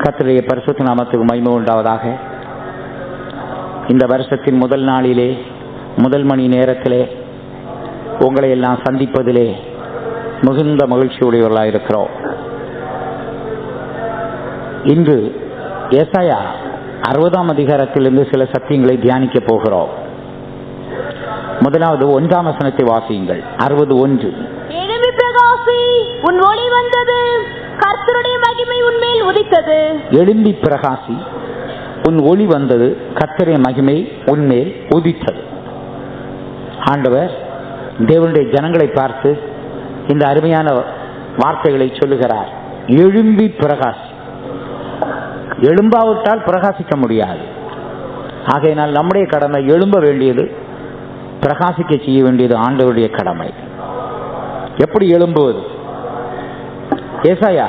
கர்த்தருடைய பரிசுத்த நாமத்துக்கு மகிமை உண்டாவதாக. இந்த வருஷத்தின் முதல் நாளிலே, முதல் மணி நேரத்திலே உங்களை எல்லாம் சந்திப்பதிலே மிகுந்த மகிழ்ச்சியுடையவர்களாக இருக்கிறோம். இன்று ஏசாயா 60ஆம் அதிகாரத்திலிருந்து சில சத்தியங்களை தியானிக்க போகிறோம். முதலாவது 1ஆம் வசனத்தை வாசியுங்கள். 61. எழும்பி பிரகாசி, உன் ஒளி வந்தது, கர்த்தருடைய மகிமை உன்மேல் உதித்தது. எழும்பி பிரகாசி, உன் ஒளி வந்தது, கர்த்தருடைய மகிமை உன்மேல் உதித்தது. ஆண்டவர் தேவனுடைய ஜனங்களை பார்த்து இந்த அருமையான வார்த்தைகளை சொல்லுகிறார். எழும்பி பிரகாசி. எழும்பாவிட்டால் பிரகாசிக்க முடியாது. ஆகையினால் நம்முடைய கடமை எழும்ப வேண்டியது, பிரகாசிக்க செய்ய வேண்டியது ஆண்டவருடைய கடமை. எப்படி எழும்புவது? ஏசாயா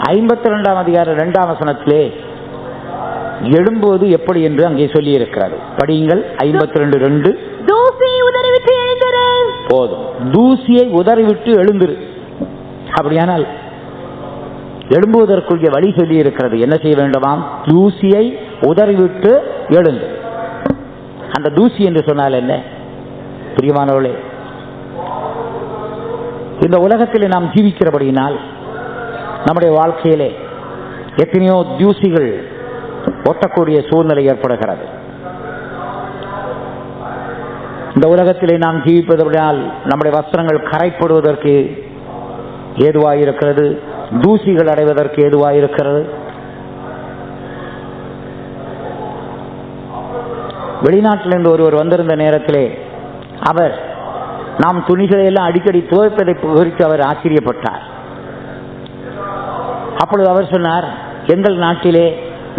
52ஆம் அதிகாரம் 2ஆம் வசனத்திலே எழும்புவது எப்படி என்று அங்கே சொல்லி இருக்கிறது. படியுங்கள். 52:2. தூசியை உதறிவிட்டு எழுந்திரு. போதும். தூசியை உதறிவிட்டு எழுந்திரு. அப்படியானால் எழும்புவதற்குரிய வழி சொல்லி இருக்கிறது. என்ன செய்ய வேண்டுமாம்? தூசியை உதறிவிட்டு எழுந்து. அந்த தூசி என்று சொன்னால் என்ன? பிரியமானவர்களே, இந்த உலகத்திலே நாம் ஜீவிக்கிறபடியினால் நம்முடைய வாழ்க்கையிலே எத்தனையோ தூசிகள் ஒட்டக்கூடிய சூழ்நிலை ஏற்படுகிறது. இந்த உலகத்திலே நாம் ஜீவிப்பதனால் நம்முடைய வஸ்திரங்கள் கரைப்படுவதற்கு ஏதுவாயிருக்கிறது, தூசிகள் அடைவதற்கு ஏதுவாயிருக்கிறது. வெளிநாட்டிலிருந்து ஒருவர் வந்திருந்த நேரத்திலே அவர் நாம் துணிகளை எல்லாம் அடிக்கடி துவைப்பதை குறித்து அவர் ஆச்சரியப்பட்டார். அப்பொழுது அவர் சொன்னார், எங்கள் நாட்டிலே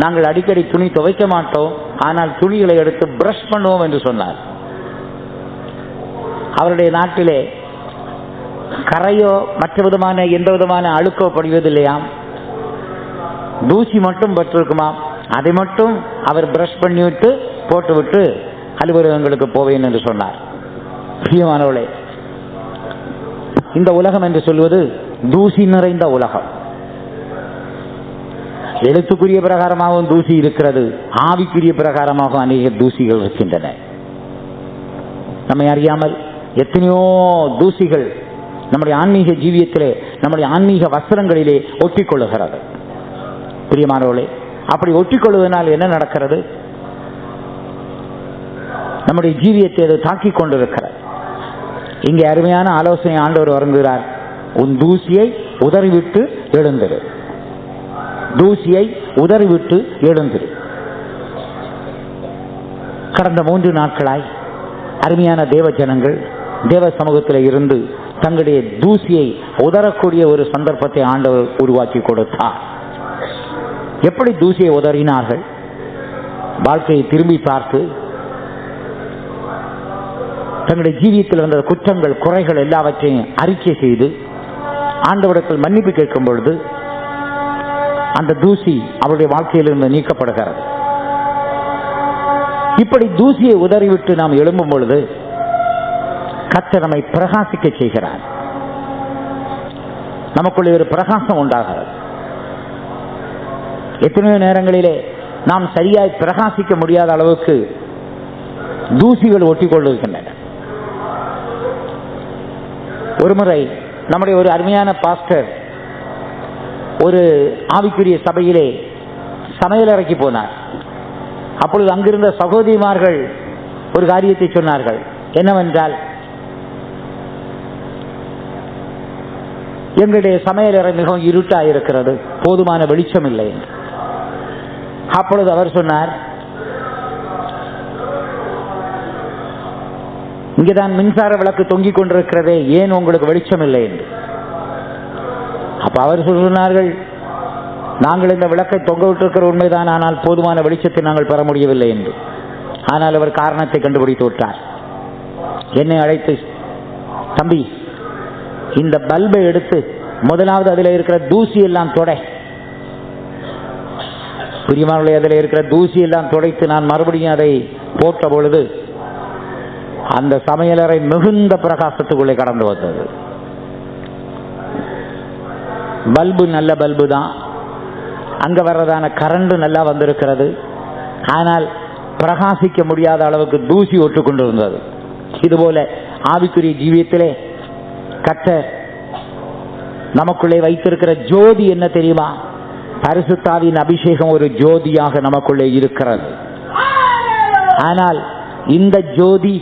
நாங்கள் அடிக்கடி துணி துவைக்க மாட்டோம், ஆனால் துணிகளை எடுத்து பிரஷ் பண்ணுவோம் என்று சொன்னார். அவருடைய நாட்டிலே கரையோ மற்ற விதமான எந்த விதமான அழுக்கோ படிவதில்லையாம். தூசி மட்டும் பற்றிருக்குமாம். அதை மட்டும் அவர் பிரஷ் பண்ணிவிட்டு போட்டுவிட்டு அலுவலகங்களுக்கு போவேன் என்று சொன்னார். பிரியமானவர்களே, இந்த உலகம் என்று சொல்வது தூசி நிறைந்த உலகம். எழுத்துக்குரிய பிரகாரமாகவும் தூசி இருக்கிறது, ஆவிக்குரிய பிரகாரமாகவும் அநேக தூசிகள் இருக்கின்றன. நம்மை அறியாமல் எத்தனையோ தூசிகள் நம்முடைய ஆன்மீக ஜீவியத்திலே, நம்முடைய ஆன்மீக வஸ்திரங்களிலே ஒட்டிக்கொள்ளுகிறது. பிரியமானவர்களே, அப்படி ஒட்டிக்கொள்வதனால் என்ன நடக்கிறது? நம்முடைய ஜீவியத்தை அது தாக்கிக் கொண்டிருக்கிறது. இங்கே அருமையான ஆலோசனை ஆண்டவர் வழங்குகிறார். உன் தூசியை உதறிவிட்டு எழுந்திரு. தூசியை உதறிவிட்டு எழுந்திரு. கடந்த 3 நாட்களாய் அருமையான தேவ ஜனங்கள் தேவ சமூகத்தில் இருந்து தங்களுடைய தூசியை உதறக்கூடிய ஒரு சந்தர்ப்பத்தை ஆண்டவர் உருவாக்கி கொடுத்தார். எப்படி தூசியை உதறினார்கள்? வாழ்க்கையை திரும்பி பார்த்து தங்களுடைய ஜீவியத்தில் வந்த குற்றங்கள், குறைகள் எல்லாவற்றையும் அறிக்கை செய்து ஆண்டவரிடத்தில் மன்னிப்பு கேட்கும் பொழுது அந்த தூசி அவருடைய வாழ்க்கையிலிருந்து நீக்கப்படுகிறது. இப்படி தூசியை உதறிவிட்டு நாம் எழும்பும் பொழுது கர்த்தர் நம்மை பிரகாசிக்க செய்கிறார். நமக்குள்ளே ஒரு பிரகாசம் உண்டாகிறது. எத்தனையோ நேரங்களிலே நாம் சரியாய் பிரகாசிக்க முடியாத அளவுக்கு தூசிகள் ஒட்டிக்கொண்டிருக்கின்றன. ஒருமுறை நம்முடைய ஒரு அருமையான பாஸ்டர் ஒரு ஆவிக்குரிய சபையிலே சமையலறைக்கு போனார். அப்பொழுது அங்கிருந்த சகோதரிமார்கள் ஒரு காரியத்தை சொன்னார்கள். என்னவென்றால், எங்களுடைய சமையலறை மிகவும் இருட்டாக இருக்கிறது, போதுமான வெளிச்சம் இல்லை. அப்பொழுது அவர் சொன்னார், இங்கேதான் மின்சார விளக்கு தொங்கிக் கொண்டிருக்கிறதே, ஏன் உங்களுக்கு வெளிச்சம் இல்லை என்று. அப்ப அவர் சொன்னார்கள், நாங்கள் இந்த விளக்கை தொங்க விட்டிருக்கிற உண்மைதான், ஆனால் போதுமான வெளிச்சத்தை நாங்கள் பெற முடியவில்லை என்று. ஆனால் அவர் காரணத்தை கண்டுபிடித்து விட்டார். என்னை அழைத்து, தம்பி, இந்த பல்பை எடுத்து முதலாவது அதில் இருக்கிற தூசி எல்லாம் தொடை. பிரியமானவர்களே, அதில் இருக்கிற தூசி எல்லாம் துடைத்து நான் மறுபடியும் அதை போட்ட பொழுது அந்த சமையலறை மிகுந்த பிரகாசத்துக்குள்ளே கடந்து வந்தது. பல்பு நல்ல பல்பு தான், அங்க வர்றதான கரண்ட் நல்லா வந்திருக்கிறது. ஆனால் பிரகாசிக்க முடியாத அளவுக்கு தூசி ஒட்டு கொண்டு இருந்தது. இதுபோல ஆவிக்குரிய ஜீவியத்திலே கர்த்தர் நமக்குள்ளே வைத்திருக்கிற ஜோதி என்ன தெரியுமா? பரிசுத்தாவின் அபிஷேகம் ஒரு ஜோதியாக நமக்குள்ளே இருக்கிறது. ஆனால் இந்த ஜோதி,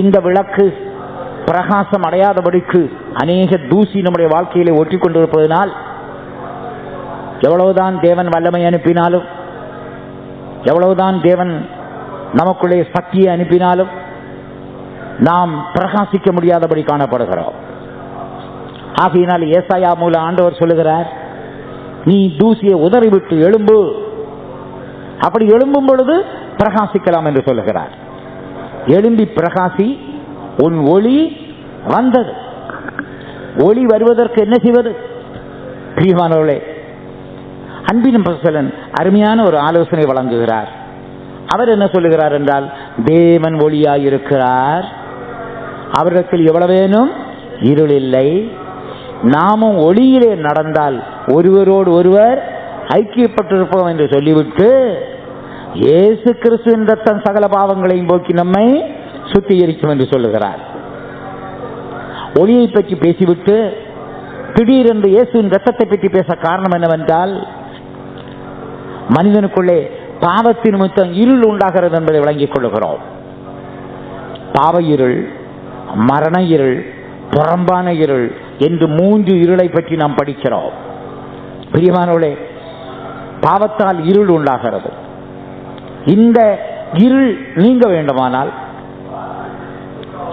இந்த விளக்கு பிரகாசம் அடையாதபடிக்கு அநேக தூசி நம்முடைய வாழ்க்கையிலே ஒட்டி கொண்டிருப்பதனால் எவ்வளவுதான் தேவன் வல்லமை அனுப்பினாலும், எவ்வளவுதான் தேவன் நமக்குள்ளே சக்தியை அனுப்பினாலும் நாம் பிரகாசிக்க முடியாதபடி காணப்படுகிறோம். ஆகையினால் ஏசாயா மூலம் ஆண்டவர் சொல்லுகிறார், நீ தூசியை உதறிவிட்டு எழும்பு. அப்படி எழும்பும் பொழுது பிரகாசிக்கலாம் என்று சொல்லுகிறார். எழும்பி பிரகாசி, உன் ஒளி வந்தது. ஒளி வருவதற்கு என்ன செய்வது? பிரியமானவர்களே, அன்பின் அப்போஸ்தலன் அருமையான ஒரு ஆலோசனை வழங்குகிறார். அவர் என்ன சொல்லுகிறார் என்றால், தேவன் ஒளியாயிருக்கிறார், அவரிடத்தில் எவ்வளவேனும் இருள் இல்லை. நாமும் ஒளியிலே நடந்தால் ஒருவரோடு ஒருவர் ஐக்கியப்பட்டிருப்போம் என்று சொல்லிவிட்டு, இயேசு கிறிஸ்துவின் ரத்தம் சகல பாவங்களையும் போக்கி நம்மை சுத்திகரிக்கும் என்று சொல்லுகிறார். ஒளியை பற்றி பேசிவிட்டு திடீரென்று இயேசுவின் ரத்தத்தை பற்றி பேச காரணம் என்னவென்றால், மனிதனுக்குள்ளே பாவத்தின் நிமித்தம் இருள் உண்டாகிறது என்பதை விளங்கிக் கொள்ளுகிறோம். பாவ இருள், மரண இருள், புறம்பான இருள் என்று 3 இருளை பற்றி நாம் படிக்கிறோம். பிரியமானவர்களே, பாவத்தால் இருள் உண்டாகிறது. இந்த இருள் நீங்க வேண்டுமானால்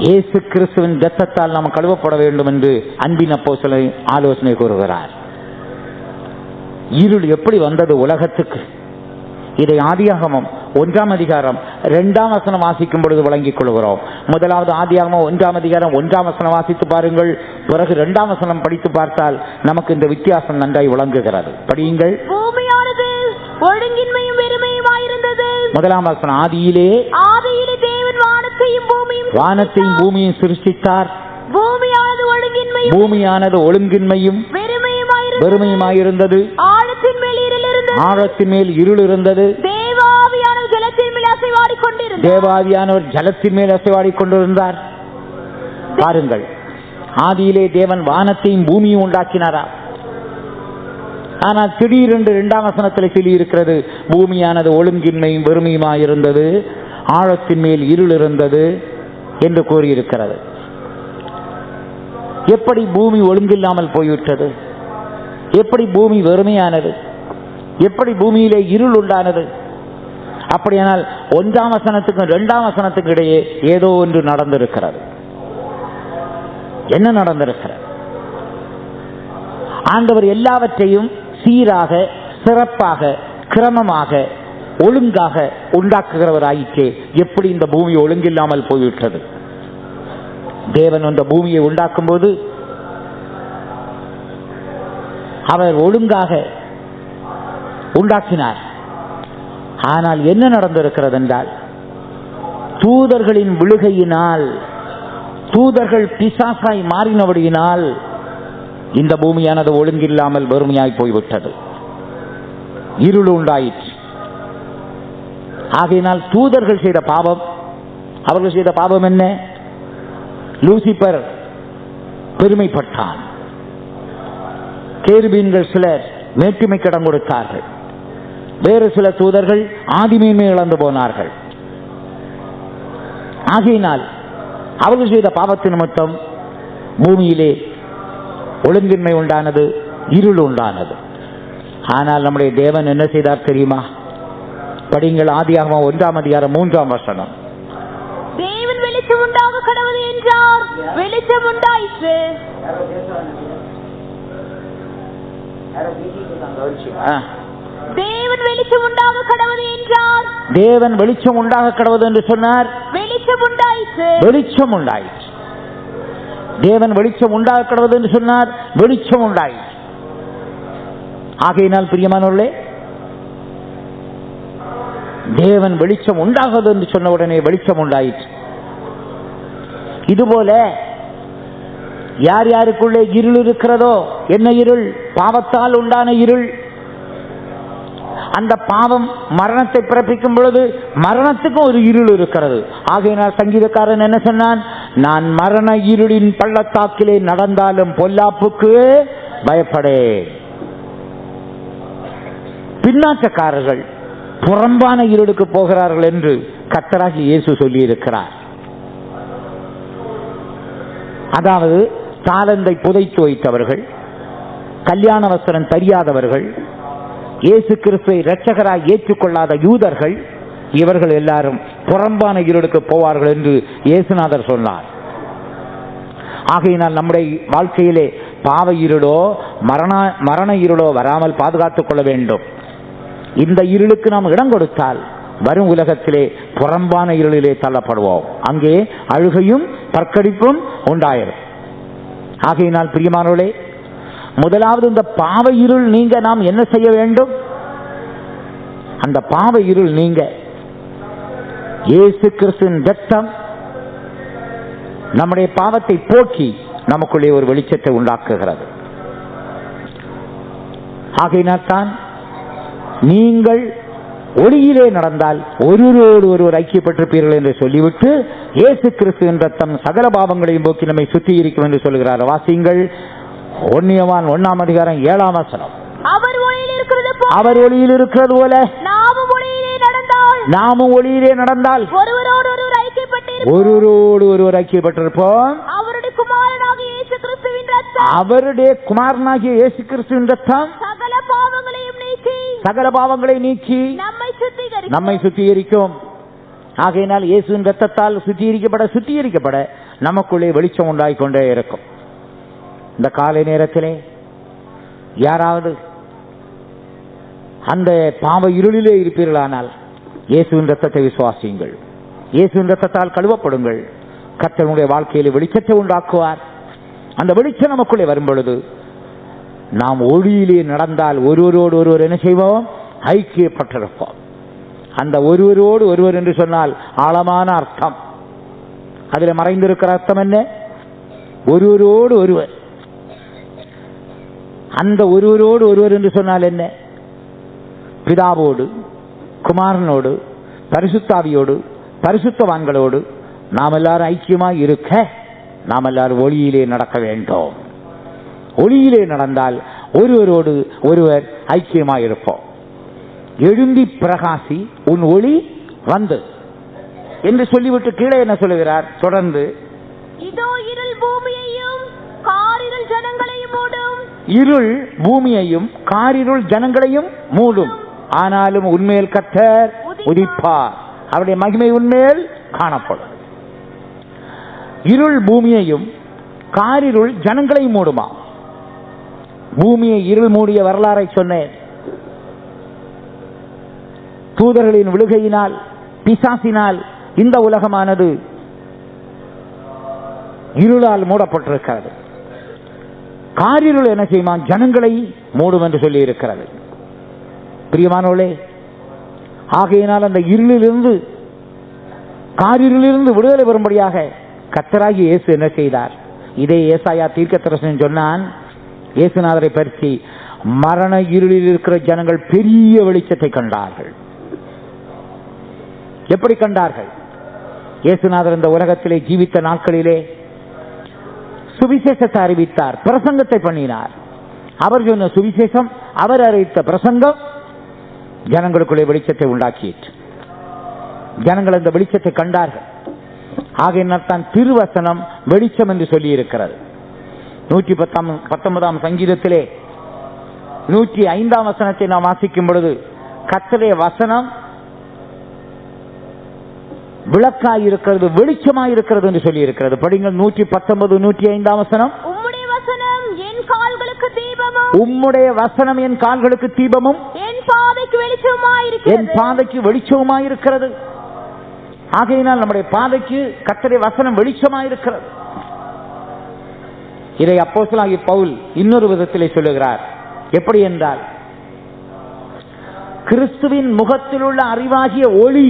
இயேசு கிறிஸ்துவின் இரத்தத்தால் நாம் கழுவப்பட வேண்டும் என்று அன்பின் அப்போஸ்தலன் ஆலோசனை கூறுகிறார். இருள் எப்படி வந்தது உலகத்துக்கு? இதை ஆதியாகமம் 1ஆம் அதிகாரம் 2ஆம் வசனம் வாசிக்கும் பொழுது விளங்கிக் கொள்கிறோம். முதலாவது ஆதியாகமம் 1ஆம் அதிகாரம் 1ஆம் வசனம் வாசித்து பாருங்கள். பிறகு 2ஆம் வசனம் படித்து பார்த்தால் நமக்கு இந்த வித்தியாசம் நன்றாய் விளங்குகிறது. படியுங்கள். பூமியானது ஒழுங்கின்மையும் வெறுமையுமாயிருந்தது. 1ஆம் வசனம், ஆதியிலே தேவன் வானத்தையும் பூமியையும் சிருஷ்டித்தார். பூமியானது ஒழுங்கின்மையும் வெறுமையுமாயிருந்தது. ஆழத்தின் மேல் இருள் இருந்தது. தேவாவியானவர் ஜலத்தின் மேல் அசைவாடிக் கொண்டிருந்தார். பாருங்கள், ஆதியிலே தேவன் வானத்தையும் பூமியும் உண்டாக்கினாரா? ஆனால் திடீரென்று 2ஆம் வசனத்தில் சொல்லி இருக்கிறது, பூமியானது ஒழுங்கின்மையும் வெறுமையுமாயிருந்தது, ஆழத்தின் மேல் இருள் இருந்தது என்று கூறியிருக்கிறது. எப்படி பூமி ஒழுங்கில்லாமல் போய்விட்டது? எப்படி பூமி வெறுமையானது? எப்படி பூமியிலே இருள் உண்டானது? அப்படியானால் 1ஆம் வசனத்துக்கும் 2ஆம் வசனத்துக்கும் இடையே ஏதோ ஒன்று நடந்திருக்கிறது. என்ன நடந்திருக்கிறது? ஆண்டவர் எல்லாவற்றையும் சீராக, சிறப்பாக, கிரமமாக, ஒழுங்காக உண்டாக்குகிறவர் ஆயிற்றே. எப்படி இந்த பூமி ஒழுங்கில்லாமல் போய்விட்டது? தேவன் அந்த பூமியை உண்டாக்கும் போது அவர் ஒழுங்காக உண்டாக்கினார். ஆனால் என்ன நடந்திருக்கிறது என்றால், தூதர்களின் விழுகையினால், தூதர்கள் பிசாசாய் மாறினபடியினால் இந்த பூமியானது ஒழுங்கில்லாமல் வெறுமையாய் போய்விட்டது. இருள் உண்டாயிற்று. ஆகையினால் தூதர்கள் செய்த பாவம், அவர்கள் செய்த பாவம் என்ன? லூசிபர் பெருமைப்பட்டான். கேருபீன்கள் சிலர் மேட்டுமை கடன் கொடுத்தார்கள். வேறு சில தூதர்கள் ஆதிமேன்மை இழந்து போனார்கள். ஆகையினால் அவர்கள் செய்த பாவத்தின் நிமித்தம் பூமியிலே ஒழுங்கின்மை உண்டானது, இருள் உண்டானது. ஆனால் நம்முடைய தேவன் என்ன செய்தார் தெரியுமா? படிங்கள். ஆதியாகமம் 1ஆம் அதிகாரம் 3ஆம் வசனம். தேவன் வெளிச்சம் உண்டாக கடவுள் என்றார், வெளிச்சம் உண்டாயிற்று. தேவன் வெளிச்சம் உண்டாக கடவுள் என்றார், தேவன் வெளிச்சம் உண்டாக கடவுள் என்று சொன்னார், வெளிச்சம் உண்டாயிற்று. வெளிச்சம் உண்டாயிற்று. தேவன் வெளிச்சம் உண்டாக கடவுள் என்று சொன்னார், வெளிச்சம் உண்டாயிற்று. ஆகையினால் பிரியமானவர்களே, தேவன் வெளிச்சம் உண்டாகுது என்று சொன்ன உடனே வெளிச்சம் உண்டாயிற்று. இதுபோல யார் யாருக்குள்ளே இருள் இருக்கிறதோ, என்ன இருள்? பாவத்தால் உண்டான இருள். அந்த பாவம் மரணத்தை பிறப்பிக்கும் பொழுது மரணத்துக்கும் ஒரு இருள் இருக்கிறது. ஆகையினால் சங்கீதக்காரன் என்ன சொன்னான்? நான் மரண இருளின் பள்ளத்தாக்கிலே நடந்தாலும் பொல்லாப்புக்கு பயப்படேன். பின்னாட்டக்காரர்கள் புறம்பான இருளுக்கு போகிறார்கள் என்று கர்த்தராகிய இயேசு சொல்லி இருக்கிறார். அதாவது தாளந்தை புதைத்து வைத்தவர்கள், கல்யாண வஸ்திரம் தெரியாதவர்கள், இயேசு கிறிஸ்துவை இரட்சகராய் ஏற்றுக்கொள்ளாத யூதர்கள், இவர்கள் எல்லாரும் புறம்பான இருளுக்கு போவார்கள் என்று இயேசுநாதர் சொன்னார். ஆகையினால் நம்முடைய வாழ்க்கையிலே பாவ இருளோ மரண இருளோ வராமல் பாதுகாத்துக் கொள்ள வேண்டும். இந்த இருளுக்கு நாம் இடம் கொடுத்தால் வரும் உலகத்திலே புறம்பான இருளிலே தள்ளப்படுவோம். அங்கே அழுகையும் பற்கடிப்பும் உண்டாயிரும். ஆகையினால் பிரியமானவர்களே, முதலாவது இந்த பாவ இருள் நீங்க நாம் என்ன செய்ய வேண்டும்? அந்த பாவ இருள் நீங்க இயேசு கிறிஸ்துவின் இரத்தம் நம்முடைய பாவத்தை போக்கி நமக்குள்ளே ஒரு வெளிச்சத்தை உண்டாக்குகிறது. ஆகையினால் தான் நீங்கள் ஒளியிலே நடந்தால் ஒருவரோடு ஒருவர் ஐக்கியப்பட்டிருப்பீர்கள் என்று சொல்லிவிட்டு இயேசு கிறிஸ்துவின் இரத்தம் சகல பாவங்களையும் போக்கி நம்மை சுத்திகரிக்கும் என்று சொல்கிறார். வாசியுங்கள், 1 யோவான் 1:7. அவர் ஒளியில் இருக்கிறது போல நாமும் ஒளியிலே நடந்தால் ஒருவரோடு ஒருவர் ஐக்கியப்பட்டிருப்போம். அவருடைய குமாரனாகிய இயேசு கிறிஸ்துவின் இரத்தம் சகல பாவங்களை நீக்கி நம்மை சுத்திகரிக்கும். ஆகையினால் இயேசுவின் இரத்தத்தால் சுத்திகரிக்கப்பட நமக்குள்ளே வெளிச்சம் உண்டாகிக் கொண்டே இருக்கும். இந்த காலை நேரத்திலே யாராவது அந்த பாவ இருளிலே இருப்பீர்களானால் இயேசுவின் இரத்தத்தை விசுவாசியுங்கள். இயேசுவின் இரத்தத்தால் கழுவப்படுங்கள். கர்த்தருடைய வாழ்க்கையிலே வெளிச்சத்தை உண்டாக்குவார். அந்த வெளிச்சம் நமக்குள்ளே வரும் பொழுது நாம் ஒளியிலே நடந்தால் ஒருவரோடு ஒருவர் என்ன செய்வோம்? ஐக்கியப்பட்டிருப்போம். அந்த ஒருவரோடு ஒருவர் என்று சொன்னால் ஆழமான அர்த்தம். அதில் மறைந்திருக்கிற அர்த்தம் என்ன? ஒருவரோடு ஒருவர். அந்த ஒருவரோடு ஒருவர் என்று சொன்னால் என்ன? பிதாவோடு, குமாரனோடு, பரிசுத்தாவியோடு, பரிசுத்தவான்களோடு நாம் எல்லாரும் ஐக்கியமாய் இருக்க நாம் எல்லாரும் ஒளியிலே நடக்க வேண்டும். ஒளியிலே நடந்தால் ஒருவரோடு ஒருவர் ஐக்கியமாய் இருப்போம். எழுந்தி பிரகாசி உன் ஒளி வந்து என்று சொல்லிவிட்டு கீழே என்ன சொல்லுகிறார்? தொடர்ந்து இதோ இருள் பூமியையும் காரிருள் ஜனங்களையும் மூடும். இருள் பூமியையும் காரிருள் ஜனங்களையும் மூடும். ஆனாலும் உன்மேல் கர்த்தர் உதிப்பார், அவருடைய மகிமை உன்மேல் காணப்படும். இருள் பூமியையும் காரிருள் ஜனங்களையும் மூடுமா? பூமியை இருள் மூடிய வரலாறை சொன்னேன். தூதர்களின் விழுகையினால், பிசாசினால் இந்த உலகமானது இருளால் மூடப்பட்டிருக்கிறது. காரிருள் என்ன செய்யுமா? ஜனங்களை மூடும் என்று சொல்லி இருக்கிறது. பிரியமானவர்களே, ஆகையினால் அந்த இருளிலிருந்து, காரிருளிலிருந்து விடுதலை வரும்படியாக கர்த்தராகிய இயேசு என்ன செய்தார்? இதே ஏசாயா தீர்க்கதரிசனம் சொன்னான். இயேசுநாதரை பற்றி மரண இருளில் இருக்கிற ஜனங்கள் பெரிய வெளிச்சத்தை கண்டார்கள். எப்படி கண்டார்கள்? இயேசுநாதர் இந்த உலகத்திலே ஜீவித்த நாட்களிலே சுவிசேஷத்தை அறிவித்தார், பிரசங்கத்தை பண்ணினார். அவர் சொன்ன சுவிசேஷம், அவர் அறிவித்த பிரசங்கம் ஜனங்களுக்குள்ளே வெளிச்சத்தை உண்டாக்கிற்று. ஜனங்கள் அந்த வெளிச்சத்தை கண்டார்கள். ஆகையினால் தான் திருவசனம் வெளிச்சம் என்று சொல்லி இருக்கிறது. 119 சங்கீதத்திலே 105 வசனத்தை நாம் வாசிக்கும் பொழுது கர்த்தருடைய வசனம் விளக்காய் இருக்கிறது, வெளிச்சமாய் இருக்கிறது என்று சொல்லி இருக்கிறது. படிங்கள் 119 105 வசனம். உம்முடைய வசனம் என் கால்களுக்கு தீபமும், உம்முடைய வசனம் என் கால்களுக்கு தீபமும், என் பாதைக்கு வெளிச்சமாய் இருக்கிறது. என் பாதைக்கு வெளிச்சமாய் இருக்கிறது. ஆகையினால் நம்முடைய பாதைக்கு கர்த்தருடைய வசனம் வெளிச்சமாய் இருக்கிறது. இதை அப்போஸ்தலனாகிய பவுல் இன்னொரு விதத்திலே சொல்லுகிறார். எப்படி என்றால், கிறிஸ்துவின் முகத்தில் உள்ள அறிவாகிய ஒளி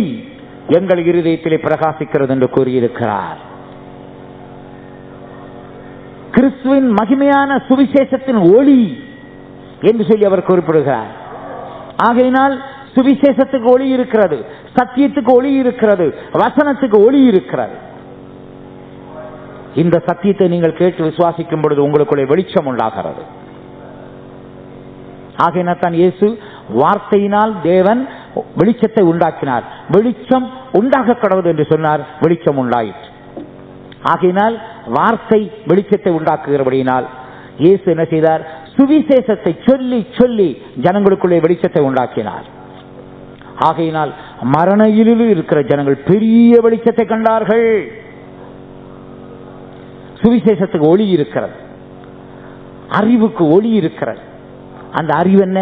எங்கள் இருதயத்திலே பிரகாசிக்கிறது என்று கூறியிருக்கிறார். கிறிஸ்துவின் மகிமையான சுவிசேஷத்தின் ஒளி என்று சொல்லி அவர் குறிப்பிடுகிறார். ஆகையினால் சுவிசேஷத்துக்கு ஒளி இருக்கிறது, சத்தியத்துக்கு ஒளி இருக்கிறது, வசனத்துக்கு ஒளி இருக்கிறது. இந்த சத்தியத்தை நீங்கள் கேட்டு விசுவாசிக்கும் பொழுது உங்களுக்குள்ளே வெளிச்சம் உண்டாகிறது. ஆகையினால் தான் இயேசு வார்த்தையினால் தேவன் வெளிச்சத்தை உண்டாக்கினார். வெளிச்சம் உண்டாக கடவுள் என்று சொன்னார், வெளிச்சம் உண்டாயிற்று. ஆகையினால் வார்த்தை வெளிச்சத்தை உண்டாக்குகிறபடியினால் இயேசு என்ன செய்தார்? சுவிசேஷத்தை சொல்லி சொல்லி ஜனங்களுக்குள்ளே வெளிச்சத்தை உண்டாக்கினார். ஆகையினால் மரண இருளில் இருக்கிற ஜனங்கள் பெரிய வெளிச்சத்தை கண்டார்கள். சுவிசேஷத்துக்கு ஒளி இருக்கிறது, அறிவுக்கு ஒளி இருக்கிறது. அந்த அறிவு என்ன?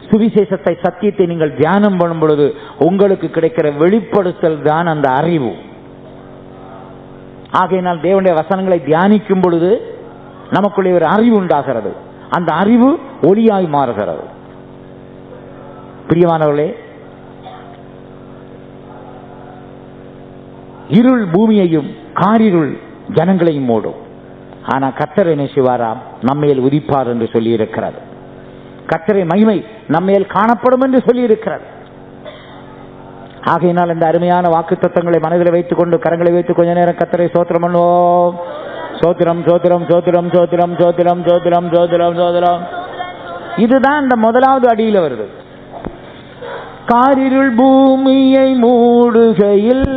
சுவிசேஷத்தை, சத்தியத்தை நீங்கள் தியானம் பண்ணும் பொழுது உங்களுக்கு கிடைக்கிற வெளிப்படுத்தல் தான் அந்த அறிவு. ஆகையினால் தேவனுடைய வசனங்களை தியானிக்கும் பொழுது நமக்குள்ளே ஒரு அறிவு உண்டாகிறது. அந்த அறிவு ஒளியாய் மாறுகிறது. பிரியமானவர்களே, இருள் பூமியையும் காரிருள் ஜனங்களையும் மூடும். ஆனா கர்த்தர் என்ன செய்வாராம்? நம்மேல் உதிப்பார் என்று சொல்லி இருக்கிறது. கர்த்தரை மகிமை நம்மேல் காணப்படும் என்று சொல்லி இருக்கிறது. ஆகையினால் இந்த அருமையான வாக்குத்தத்தங்களை மனதில் வைத்துக் கொண்டு கரங்களை வைத்து கொஞ்ச நேரம் கர்த்தரை ஸ்தோத்திரம் பண்ணுவோம். சோத்திரம் சோத்திரம் சோத்திரம் சோத்திரம் சோத்திரம் சோத்திரம் சோத்திரம் சோத்திரம். இதுதான் இந்த முதலாவது அடியில் வருது. காரிருள் பூமியை மூடுகையில்,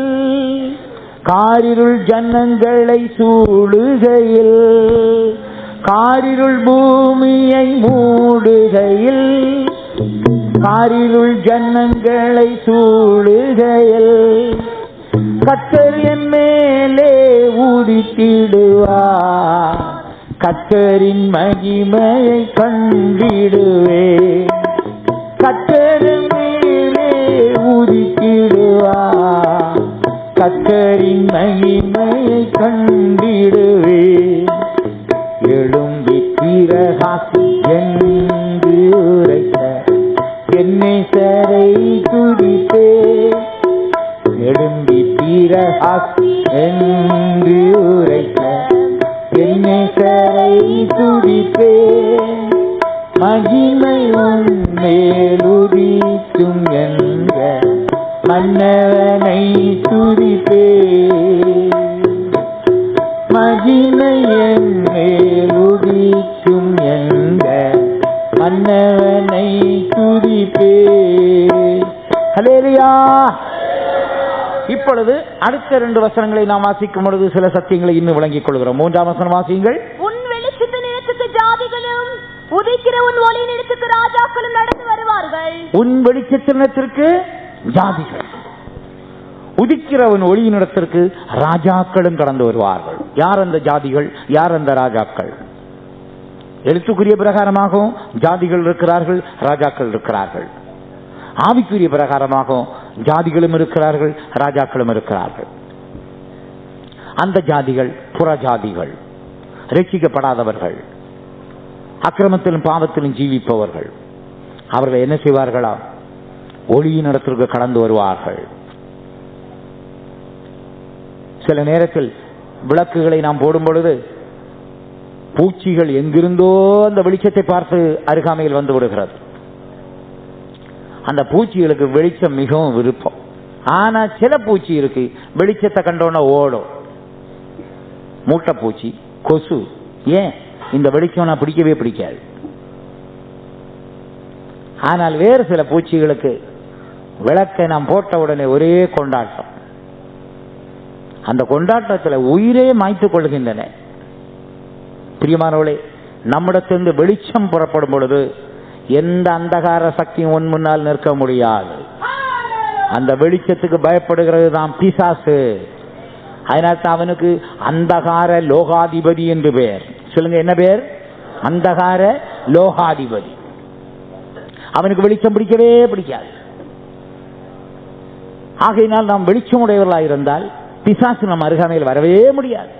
காரிருள் ஜனங்களை சூடுகையில், காரிருள் பூமியை மூடுகையில், காரிருள் ஜனங்களை சூடுகையில், கர்த்தர் என் மேலே உதித்திடுவார், கர்த்தரின் மகிமையை கண்டிடுவே, கர்த்தரின் மேலே உதித்திடுவார், கர்த்தரின் மகிமையை கண்டிடுவே, எழும்பி பிரகாசி என்று உரைத்த என்னை சரை துதிப்பே, எழும்பி பிரகாசி என்று உரைத்த என்னை சரை துதிப்பே, மகிமை மேலுதிக்கும் என்ற மன்னவனை துதிப்பே, மகிமை மேலுதிக்கும் என்ற மன்னவனை துதிப்பே. ஹல்லேலூயா. இப்பொழுது அடுத்த 2 வசனங்களை நாம் வாசிக்கும் பொழுது சில சத்தியங்களை இன்னும் விளங்கிக் கொள்கிறோம். 3ஆம் வசனம் வாசியுங்கள். உன் வெளிச்சத்தின் இடத்துக்கு ஜாதிகளும் உதிக்கிற உன் ஒளியின் இடத்துக்கு ராஜாக்களும் நடந்து வருவார்கள். உன் வெளிச்சத்தினத்திற்கு ஜாதிகள், உதிக்கிறவன் ஒளியின் இடத்திற்கு ராஜாக்களும் கடந்து வருவார்கள். யார் அந்த ஜாதிகள்? யார் அந்த ராஜாக்கள்? எழுத்துக்குரிய பிரகாரமாகவும் ஜாதிகள் இருக்கிறார்கள், ராஜாக்கள் இருக்கிறார்கள். ஆவிக்குரிய பிரகாரமாகவும் ஜாதிகளும் இருக்கிறார்கள், ராஜாக்களும் இருக்கிறார்கள். அந்த ஜாதிகள் புறஜாதிகள், ரட்சிக்கப்படாதவர்கள், அக்கிரமத்திலும் பாவத்திலும் ஜீவிப்பவர்கள். அவர்கள் என்ன செய்வார்களா? ஒளியின் இடத்திற்கு கடந்து வருவார்கள். சில நேரத்தில் விளக்குகளை நாம் போடும் பொழுது பூச்சிகள் எங்கிருந்தோ அந்த வெளிச்சத்தை பார்த்து அருகாமையில் வந்து விடுகிறது. அந்த பூச்சிகளுக்கு வெளிச்சம் மிகவும் விருப்பம். ஆனா சில பூச்சி இருக்கு, வெளிச்சத்தை கண்டோன்னா ஓடும். மூட்டைப்பூச்சி, கொசு. ஏன்? இந்த வெளிச்சம் நான் பிடிக்கவே பிடிக்காது. ஆனால் வேறு சில பூச்சிகளுக்கு விளக்கை நாம் போட்ட உடனே ஒரே கொண்டாட்டம். அந்த கொண்டாட்டத்தில் உயிரே மாய்த்துக் கொள்கின்றன. பிரியமானவர்களே, நம்மிடத்திலிருந்து வெளிச்சம் புறப்படும் பொழுது எந்த அந்தகார சக்தியும் உன் முன்னால் நிற்க முடியாது. அந்த வெளிச்சத்துக்கு பயப்படுகிறது தான் பிசாசு. அதனால் அவனுக்கு அந்தகார லோகாதிபதி என்று பெயர். சொல்லுங்க, என்ன பெயர்? அந்தகார லோகாதிபதி. அவனுக்கு வெளிச்சம் பிடிக்கவே பிடிக்காது. ஆகையினால் நாம் வெளிச்சம் உடையவர்களாக இருந்தால் பிசாசு நம் அருகாமையில் வரவே முடியாது.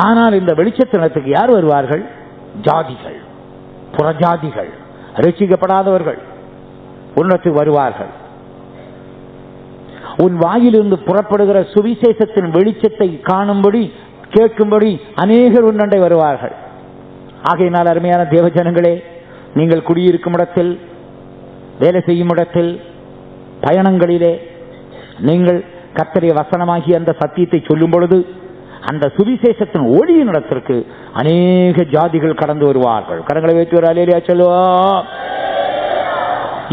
ஆனால் இந்த வெளிச்சத்தினத்துக்கு யார் வருவார்கள்? ஜாதிகள், புறஜாதிகள், ரட்சிக்கப்படாதவர்கள் உன்னத்துக்கு வருவார்கள். உன் வாயிலிருந்து புறப்படுகிற சுவிசேஷத்தின் வெளிச்சத்தை காணும்படி, கேட்கும்படி அநேகர் உன்னண்டை வருவார்கள். ஆகையினால் அருமையான தேவஜனங்களே, நீங்கள் குடியிருக்கும் இடத்தில், வேலை செய்யும் இடத்தில், பயணங்களிலே நீங்கள் கர்த்தருடைய வசனமாகிய அந்த சத்தியத்தை சொல்லும் பொழுது அந்த சுவிசேஷத்தின் ஒளியின் இடத்திற்கு அநேக ஜாதிகள் கடந்து வருவார்கள். கரங்களை வைத்து ஒரு அல்லேலூயா சொல்லுவோம்.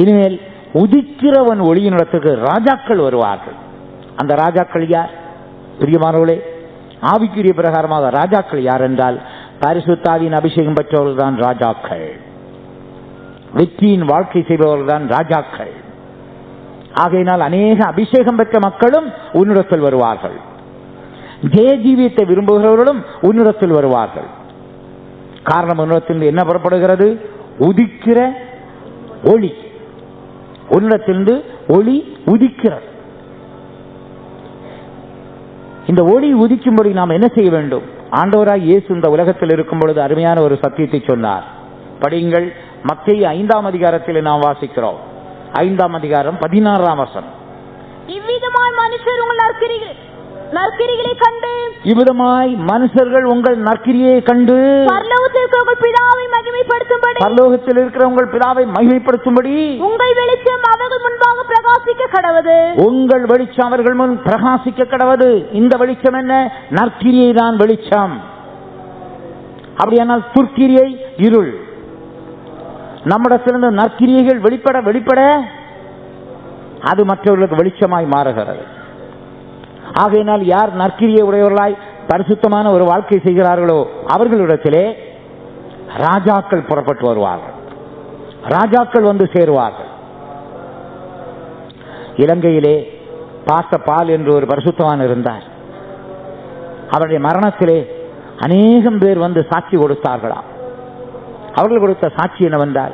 இனிமேல் உதிக்கிறவன் ஒளியின் இடத்துக்கு ராஜாக்கள் வருவார்கள். அந்த ராஜாக்கள் யார்? பிரியமானவர்களே, ஆவிக்குரிய பிரகாரமாக ராஜாக்கள் யார் என்றால் பரிசுத்தாவின் அபிஷேகம் பெற்றவர்கள் தான் ராஜாக்கள். வெற்றியின் வாழ்க்கை செய்பவர்கள் தான் ராஜாக்கள். ஆகையினால் அநேக அபிஷேகம் பெற்ற மக்களும் உன்னிடத்தில் வருவார்கள். ஜெய ஜீவியத்தை விரும்புகிறவர்களும் உன்னிடத்தில் வருவார்கள். காரணம், உன்னிடத்தில் என்ன புறப்படுகிறது? உதிக்கிற ஒளி. உன்னிடத்திலிருந்து ஒளி உதிக்கிறது. இந்த ஒளி உதிக்கும்படி நாம் என்ன செய்ய வேண்டும்? ஆண்டவராய் இயேசு இந்த உலகத்தில் இருக்கும் பொழுது அருமையான ஒரு சத்தியத்தை சொன்னார். படியுங்கள். மத்தேயு 5ஆம் அதிகாரத்தில் நாம் வாசிக்கிறோம். 5ஆம் அதிகாரம் 16ஆம் வசனம். இவ்விதமாய் மனுஷர் உங்கள் நற்கிரிகளை கண்டு, இவ்விதமாய் மனுஷர்கள் உங்கள் நற்கிரியை கண்டு பரலோகத்தில் இருக்கிற உங்கள் பிதாவை மகிமைப்படுத்தும்படி, பரலோகத்தில் இருக்கிற உங்கள் பிதாவை மகிமைப்படுத்தும்படி உங்கள் வெளிச்சம் அவர்கள் முன்பாக பிரகாசிக்க கடவது. உங்கள் வெளிச்சம் அவர்கள் முன் பிரகாசிக்க கடவது. இந்த வெளிச்சம் என்ன? நற்கிரியை தான் வெளிச்சம். அப்படியானால் துர்க்கிரியை இருள். நம்மிடத்திலிருந்து நற்கிரியைகள் வெளிப்பட அது மற்றவர்களுக்கு வெளிச்சமாய் மாறுகிறது. ஆகையினால் யார் நற்கிரியை உடையவர்களாய் பரிசுத்தமான ஒரு வாழ்க்கை செய்கிறார்களோ அவர்களிடத்திலே ராஜாக்கள் புறப்பட்டு வருவார்கள். ராஜாக்கள் வந்து சேருவார்கள். இலங்கையிலே பாச பால் என்று ஒரு பரிசுத்தவான் இருந்தார். அவருடைய மரணத்திலே அநேகம் பேர் வந்து சாட்சி கொடுத்தார்களாம். அவர்கள் கொடுத்த சாட்சி என்னவென்றால்,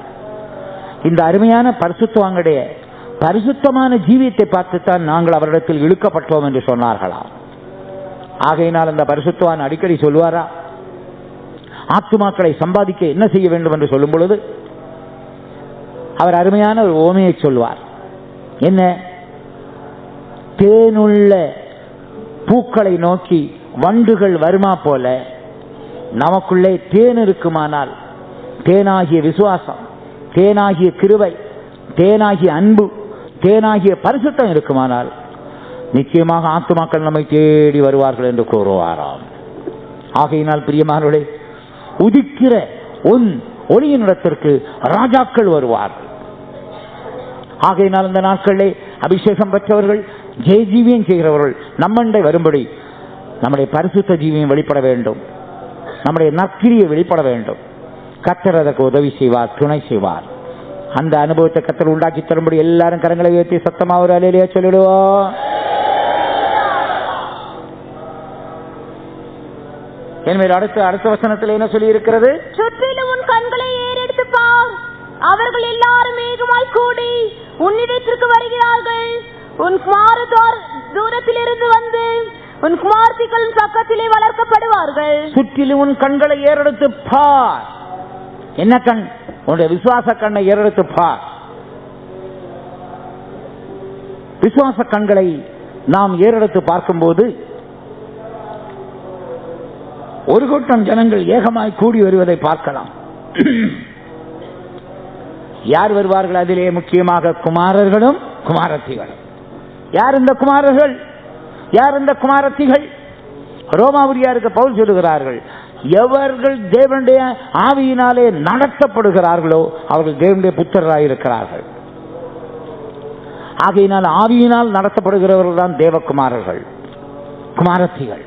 இந்த அருமையான பரிசுத்தவானுடைய பரிசுத்தமான ஜீவியத்தை பார்த்துத்தான் நாங்கள் அவரிடத்தில் இழுக்கப்பட்டோம் என்று சொன்னார்களாம். ஆகையினால் அந்த பரிசுத்தவான் அடிக்கடி சொல்லுவாரா, ஆத்துமாக்களை சம்பாதிக்க என்ன செய்ய வேண்டும் என்று சொல்லும் பொழுது அவர் அருமையான ஒரு ஓமையை சொல்வார். என்ன? தேனுள்ள பூக்களை நோக்கி வண்டுகள் வருமா போல நமக்குள்ளே தேன் இருக்குமானால், தேனாகிய விசுவாசம், தேனாகிய கிருபை, தேனாகிய அன்பு, தேனாகிய பரிசுத்தம் இருக்குமானால் நிச்சயமாக ஆத்துமாக்கள் நம்மை தேடி வருவார்கள் என்று கூறுவாராம். ஆகையினால் பிரியமானவர்களே, உதிக்கிற ஒளியின் இடத்திற்கு ராஜாக்கள் வருவார்கள். ஆகையினால் இந்த நாட்களிலே அபிஷேகம் பெற்றவர்கள், ஜெய ஜீவியம் செய்கிறவர்கள் நம்மண்டை வரும்படி நம்முடைய பரிசுத்த ஜீவியம் வெளிப்பட வேண்டும், நம்முடைய நற்கிரியை வெளிப்பட வேண்டும். கர்த்தர் அதற்கு உதவி செய்வார், துணை செய்வார். அந்த அனுபவத்தை கர்த்தர் உண்டாக்கி தரும்படி எல்லாரும் கரங்களை உயர்த்தி சத்தமா ஒரு அல்லேலூயா சொல்லிடுவோம். எனவே அடுத்த வசனத்தில் என்ன சொல்லி இருக்கிறது? சுற்றிலும் உன் கண்களை ஏறெடுத்து பார், அவர்கள் எல்லாரும் மேகமாய் கூடி உன்னிடத்திற்கு வருகிறார்கள். உன் குமாரர் தூரத்திலிருந்து வந்து உன் குமார்த்திகளின் பக்கத்திலே வளர்க்கப்படுவார்கள். சுற்றிலும் உன் கண்களை ஏறெடுத்து பார். என்ன கண்? உன்னுடைய விசுவாச கண்ணை ஏறெடுத்து பார். விசுவாச கண்களை நாம் ஏறெடுத்து பார்க்கும்போது ஒரு கூட்டம் ஜனங்கள் ஏகமாய் கூடி வருவதை பார்க்கலாம். யார் வருவார்கள்? அதிலே முக்கியமாக குமாரர்களும் குமாரத்திகளும். யார் இந்த குமாரர்கள்? யார் இந்த குமாரத்திகள்? ரோமாபுரியாருக்கு பவுல் சொல்லுகிறார்கள், எவர்கள் தேவனுடைய ஆவியினாலே நடத்தப்படுகிறார்களோ அவர்கள் தேவனுடைய புத்திரராய் இருக்கிறார்கள். ஆகையினால் ஆவியினால் நடத்தப்படுகிறவர்கள் தான் தேவகுமாரர்கள், குமாரத்திகள்.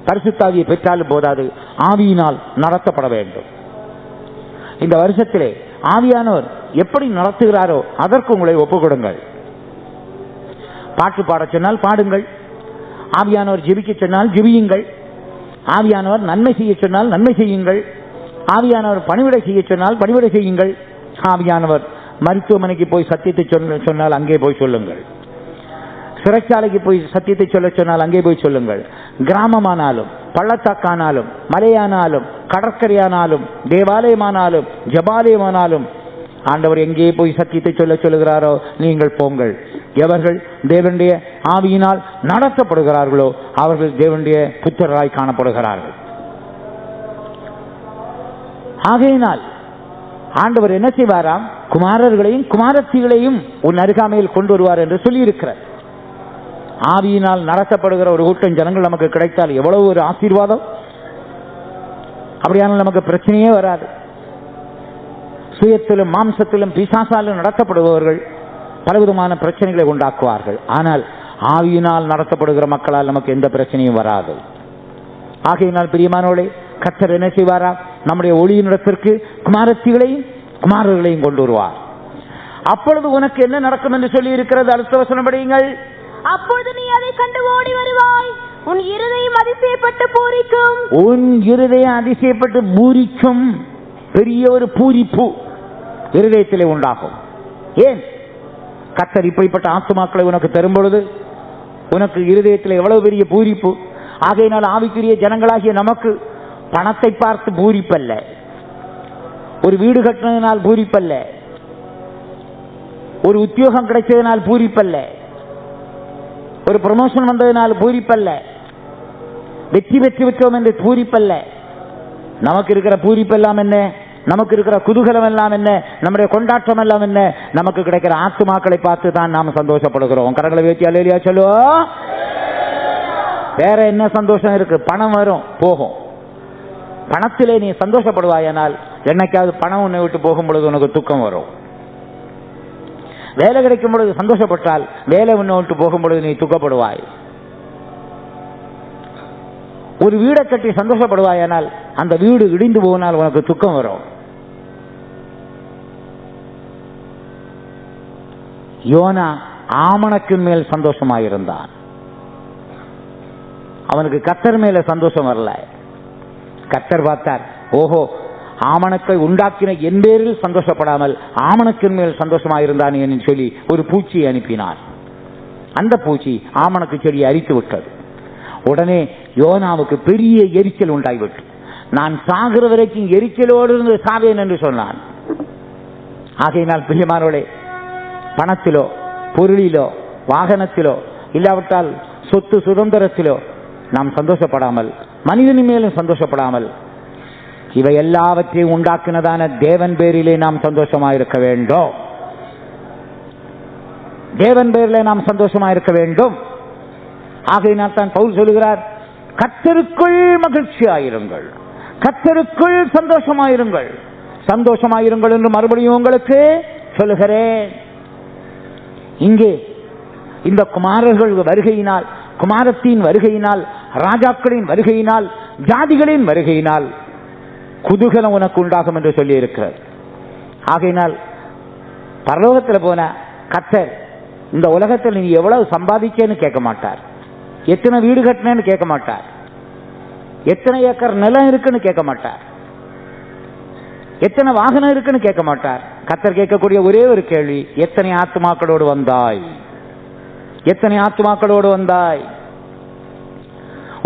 பரிசுத்தாவியை பெற்றாலும் போதாது, ஆவியினால் நடத்தப்பட வேண்டும். இந்த வருஷத்திலே ஆவியானவர் எப்படி நடத்துகிறாரோ அதற்கு உங்களை ஒப்புக் கொடுங்கள். பாட்டு பாட சொன்னால் பாடுங்கள். ஆவியானவர் ஜெபிக்க சொன்னால் ஜெபியுங்கள். ஆவியானவர் நன்மை செய்ய சொன்னால் நன்மை செய்யுங்கள். ஆவியானவர் பணிவிடை செய்ய சொன்னால் பணிவிடை செய்யுங்கள். ஆவியானவர் மருத்துவமனைக்கு போய் சத்தியத்தை சொன்னால் அங்கே போய் சொல்லுங்கள். சிறைச்சாலைக்கு போய் சத்தியத்தை சொல்ல சொன்னால் அங்கே போய் சொல்லுங்கள். கிராமமானாலும் பள்ளத்தாக்கானாலும் மலையானாலும் கடற்கரையானாலும் தேவாலயமானாலும் ஜபாலயமானாலும் ஆண்டவர் எங்கே போய் சத்தியத்தை சொல்லுகிறாரோ நீங்கள் போங்கள். எவர்கள் தேவனுடைய ஆவியினால் நடத்தப்படுகிறார்களோ அவர்கள் தேவனுடைய புத்திரராய் காணப்படுகிறார்கள். ஆகையினால் ஆண்டவர் என்ன செய்வாராம்? குமாரர்களையும் குமாரத்திகளையும் உன் அருகாமையில் கொண்டு வருவார் என்று சொல்லி இருக்கிறார். ஆவியினால் நடத்தப்படுகிற ஒரு கூட்டம் ஜனங்கள் நமக்கு கிடைத்தால் எவ்வளவு ஒரு ஆசீர்வாதம். அப்படியானால் நமக்கு பிரச்சனையே வராது. சுயத்திலும் மாம்சத்திலும் பிசாசாலும் நடத்தப்படுபவர்கள் பலவிதமான பிரச்சனைகளை உண்டாக்குவார்கள். ஆனால் ஆவியினால் நடத்தப்படுகிற மக்களால் நமக்கு எந்த பிரச்சனையும் வராது. ஆகையினால் பிரியமானவர்களே, கர்த்தர் என்ன செய்வாரா? நம்முடைய ஒளியினிடத்திற்கு குமாரத்திகளையும் குமாரர்களையும் கொண்டு வருவார். அப்பொழுது உனக்கு என்ன நடக்கும் என்று சொல்லி இருக்கிறது. அடுத்த வசனம் படியுங்கள். அப்பொழுது நீ அதை கண்டு ஓடி வருவாய், உன் இருதயம் அதிசயப்பட்டு பூரிக்கும். உன் இருதயம் அதிசயப்பட்டு பூரிக்கும். பெரிய ஒரு பூரிப்பு இருதயத்திலே உண்டாகும். ஏன்? கர்த்தர் இப்படிப்பட்ட ஆத்துமாக்களை உனக்கு தரும் பொழுது உனக்கு இருதயத்தில் எவ்வளவு பெரிய பூரிப்பு. ஆகையினால் ஆவிக்குரிய ஜனங்களாகிய நமக்கு பணத்தை பார்த்து பூரிப்பல்ல, ஒரு வீடு கட்டினதினால் பூரிப்பல்ல, ஒரு உத்தியோகம் கிடைச்சதனால் பூரிப்பல்ல, ஒரு ப்ரமோஷன் வந்ததனால் பூரிப்பல்ல, வெற்றி பெற்று விட்டோம் என்று பூரிப்பல்ல. நமக்கு இருக்கிற பூரிப்பெல்லாம் என்ன? நமக்கு இருக்கிற குதூகலம் எல்லாம் என்ன? நம்முடைய கொண்டாட்டம் எல்லாம் என்ன? நமக்கு கிடைக்கிற ஆத்துமாக்களை பார்த்து தான் நாம் சந்தோஷப்படுகிறோம். கரங்களை வேற்றி அல்லேலூயா சொல்லுவோம். வேற என்ன சந்தோஷம் இருக்கு? பணம் வரும் போகும். பணத்திலே நீ சந்தோஷப்படுவாயானால் என்னைக்காவது பணம் உன்னை விட்டு போகும் பொழுது உனக்கு துக்கம் வரும். வேலை கிடைக்கும் பொழுது சந்தோஷப்பட்டால் வேலை உன்னை விட்டு போகும் பொழுது நீ துக்கப்படுவாய். ஒரு வீடை கட்டி சந்தோஷப்படுவாயானால் அந்த வீடு இடிந்து போனால் உனக்கு துக்கம் வரும். யோனா ஆமணக்கின் மேல் சந்தோஷமாயிருந்தான். அவனுக்கு கர்த்தர் மேல சந்தோஷம் வரல. கர்த்தர் பார்த்தார், ஓஹோ, ஆமணக்கை உண்டாக்கின என் பேரில் சந்தோஷப்படாமல் ஆமணக்கின் மேல் சந்தோஷமாயிருந்தான் என்று சொல்லி ஒரு பூச்சியை அனுப்பினார். அந்த பூச்சி ஆமணக்கு செடியை அரித்து விட்டது. உடனே யோனாவுக்கு பெரிய எரிச்சல் உண்டாகிவிட்டு, நான் சாகிற வரைக்கும் எரிச்சலோடு இருந்து சாவேன் என்று சொன்னான். ஆகையினால் பிரியமானவர்களே, பணத்திலோ பொருளிலோ வாகனத்திலோ இல்லாவிட்டால் சொத்து சுதந்திரத்திலோ நாம் சந்தோஷப்படாமல், மனிதனின் மேலும் சந்தோஷப்படாமல், இவை எல்லாவற்றையும் உண்டாக்கினதான தேவன் பேரிலே நாம் சந்தோஷமாயிருக்க வேண்டும். தேவன் பேரிலே நாம் சந்தோஷமாயிருக்க வேண்டும். ஆகையினால் தான் பவுல் சொல்லுகிறார், கர்த்தருக்குள் மகிழ்ச்சியாயிருங்கள், கர்த்தருக்குள் சந்தோஷமாயிருங்கள், சந்தோஷமாயிருங்கள் என்று மறுபடியும் உங்களுக்கு சொல்லுகிறேன். இங்கே இந்த குமாரர்கள் வருகையினால், குமாரத்தின் வருகையினால், ராஜாக்களின் வருகையினால், ஜாதிகளின் வருகையினால் குதூகலம் உனக்கு உண்டாகும் என்று சொல்லி இருக்கிறார். ஆகையினால் பரலோகத்தில் போன கர்த்தர் இந்த உலகத்தில் நீ எவ்வளவு சம்பாதிச்சேன்னு கேட்க மாட்டார், எத்தனை வீடு கட்டினேன்னு கேட்க மாட்டார், எத்தனை ஏக்கர் நிலம் இருக்குன்னு கேட்க மாட்டார், எத்தனை வாகனம் இருக்குன்னு கேட்க மாட்டார். கர்த்தர் கேட்கக்கூடிய ஒரே ஒரு கேள்வி, எத்தனை ஆத்துமாக்களோடு வந்தாய், எத்தனை ஆத்துமாக்களோடு வந்தாய்.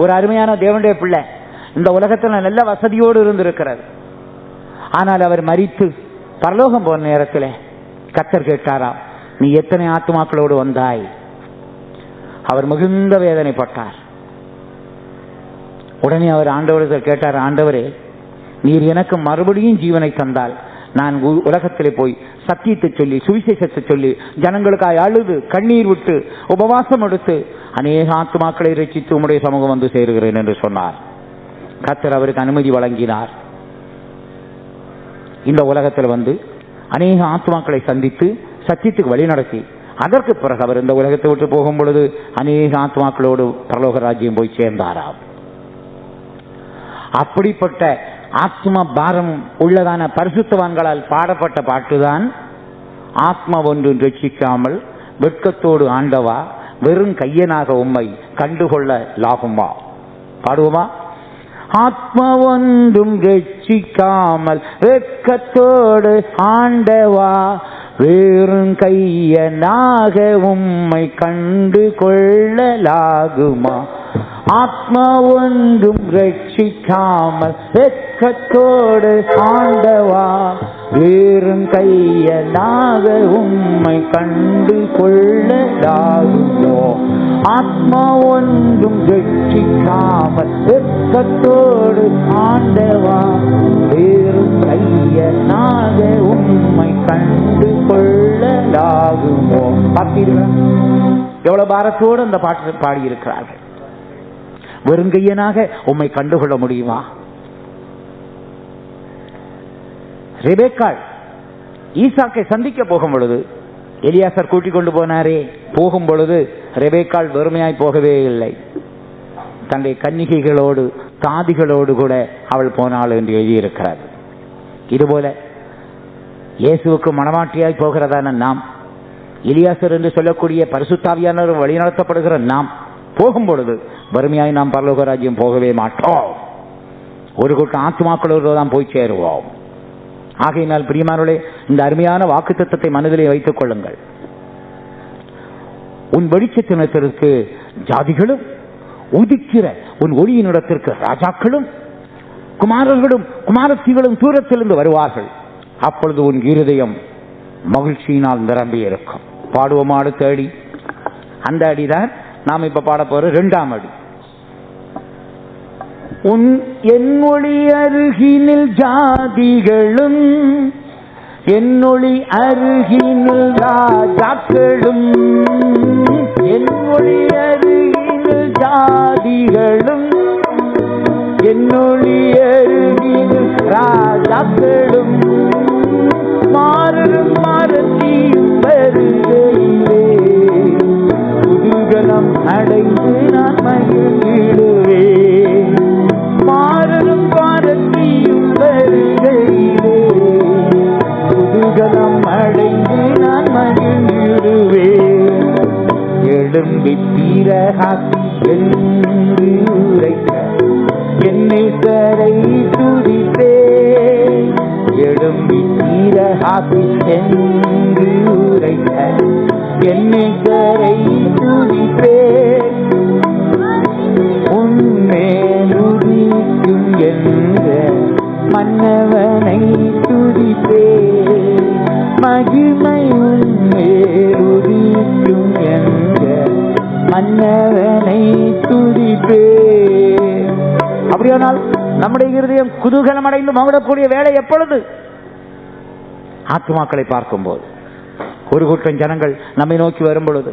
ஒரு அருமையான தேவனுடைய பிள்ளை இந்த உலகத்தில் நல்ல வசதியோடு இருந்திருக்கிறார். ஆனால் அவர் மரித்து பரலோகம் போன நேரத்தில் கர்த்தர் கேட்டாராம், நீ எத்தனை ஆத்துமாக்களோடு வந்தாய். அவர் மிகுந்த வேதனைப்பட்டார். உடனே அவர் ஆண்டவரிடத்தில் கேட்டார், ஆண்டவரே, நீர் எனக்கு மறுபடியும் ஜீவனை தந்தால் நான் உலகத்திலே போய் சத்தியத்தை சொல்லி சுவிசேஷத்தை சொல்லி ஜனங்களுக்காய் அழுது கண்ணீர் விட்டு உபவாசம் எடுத்து அநேக ஆத்துமாக்களை ரட்சித்து உம்முடைய சமூகம் வந்து சேருகிறேன் என்று சொன்னார். கர்த்தர் அவருக்கு அனுமதி வழங்கினார். இந்த உலகத்தில் வந்து அநேக ஆத்துமாக்களை சந்தித்து சத்தியத்துக்கு வழி நடத்தி அதற்கு பிறகு அவர் இந்த உலகத்தை விட்டு போகும் பொழுது அநேக ஆத்மாக்களோடு பரலோக ராஜ்யம் போய் சேர்ந்தாராம். அப்படிப்பட்ட ஆத்ம பாரம் உள்ளதான பரிசுத்தவான்களால் பாடப்பட்ட பாட்டுதான், ஆத்மா ஒன்று ரட்சிக்காமல் வெட்கத்தோடு ஆண்டவா வெறும் கையனாக உம்மை கண்டுகொள்ள லாகுமா. பாடுவோமா? ஆத்மா ஒன்றும் ரட்சிக்காமல் வெட்கத்தோடு ஆண்டவா வேறும் கையனாக உம்மை கண்டு கொள்ளலாகுமா. ஆத்மா ஒன்றும் ரட்சிக்காமல் வெட்கத்தோடு ஆண்டவா வேறும் கையனாக உம்மை கண்டு கொள்ளலாகுமோ. ஆத்மா ஒன்றும் ரட்சிக்காமல் வெட்கத்தோடு ஆண்டவா வேறும் கைய வெறுங்கையனாக உம்மை கண்டு கொள்ளலாகுமோ. பார்த்தீர்களா எவ்வளவு பாரத்தோடு அந்த பாட்டு பாடியிருக்கிறார்கள். வெறுங்கையனாக உம்மை கண்டுகொள்ள முடியுமா? ரெபேக்காள் ஈசாக்கை சந்திக்க போகும் பொழுது எலியாசர் கூட்டிக் கொண்டு போனாரே, போகும் பொழுது ரெபேக்காள் வெறுமையாய் போகவே இல்லை. தன்னுடைய கன்னிகைகளோடு தாதிகளோடு கூட அவள் போனாள் என்று எழுதியிருக்கிறார். இதுபோல இயேசுவுக்கு மணவாட்டியாய் போகிறதான நாம், எலியாசர் என்று சொல்லக்கூடிய பரிசுத்தாவியானவர் வழிநடத்தப்படுகிற நாம் போகும் பொழுது வறுமையாய் நாம் பரலோக ராஜ்யம் போகவே மாட்டோம். ஒரு கூட்டம் ஆத்துமாக்களோடு தான் போய் சேருவோம். ஆகையினால் பிரியமானவர்களே, இந்த அருமையான வாக்குத்தத்தத்தை மனதிலே வைத்துக் கொள்ளுங்கள். உன் வெளிச்சத்தினத்திற்கு ஜாதிகளும், உதிக்கிற உன் ஒளியினிடத்திற்கு ராஜாக்களும் குமாரர்களும் குமாரத்திகளும் தூரத்திலிருந்து வருவார்கள். அப்பொழுது உன் இருதயம் மகிழ்ச்சியினால் நிரம்பி இருக்கும். பாடுவோம் அடுத்த அடி. அந்த அடிதான் நாம் இப்ப பாட போற 2ஆம் அடி. உன் என் ஒளி அருகினில் ஜாதிகளும், என்னொளி அருகினில் ராஜாக்களும், என் ஒளி அருகினில் ஜாதிகளும், என்னொளி அருகினில் ராஜாக்களும், மாறும் மரத்தியும் வருகையிலே குதூகலம் அடைந்து நான் மகிழ்ந்திடுவேன். மாறும் மரத்தியும் வருகையிலே குதூகலம் அடைந்து நான் மகிழ்ந்திடுவேன். எழும்பி தீரகாத்தி என்று உரைக்க என்னை தரை துதித்தேன். எழும்பி தீரகாத்தி என்று உரைக்க என்னை தரை துதித்தேன். உன்மேலுதிக்கும் என்ற மன்னவனை துதிப்பேன். மகிமை உன்மேலுதிக்கும் என்ற மன்னவனை துதிப்பேன். அப்படியானால் நம்முடைய இருதயம் குதூகலம் அடைந்து மகிழக்கூடிய வேலை எப்பொழுது? ஆத்துமாக்களை பார்க்கும்போது, ஒரு கூட்டம் ஜனங்கள் நம்மை நோக்கி வரும் பொழுது,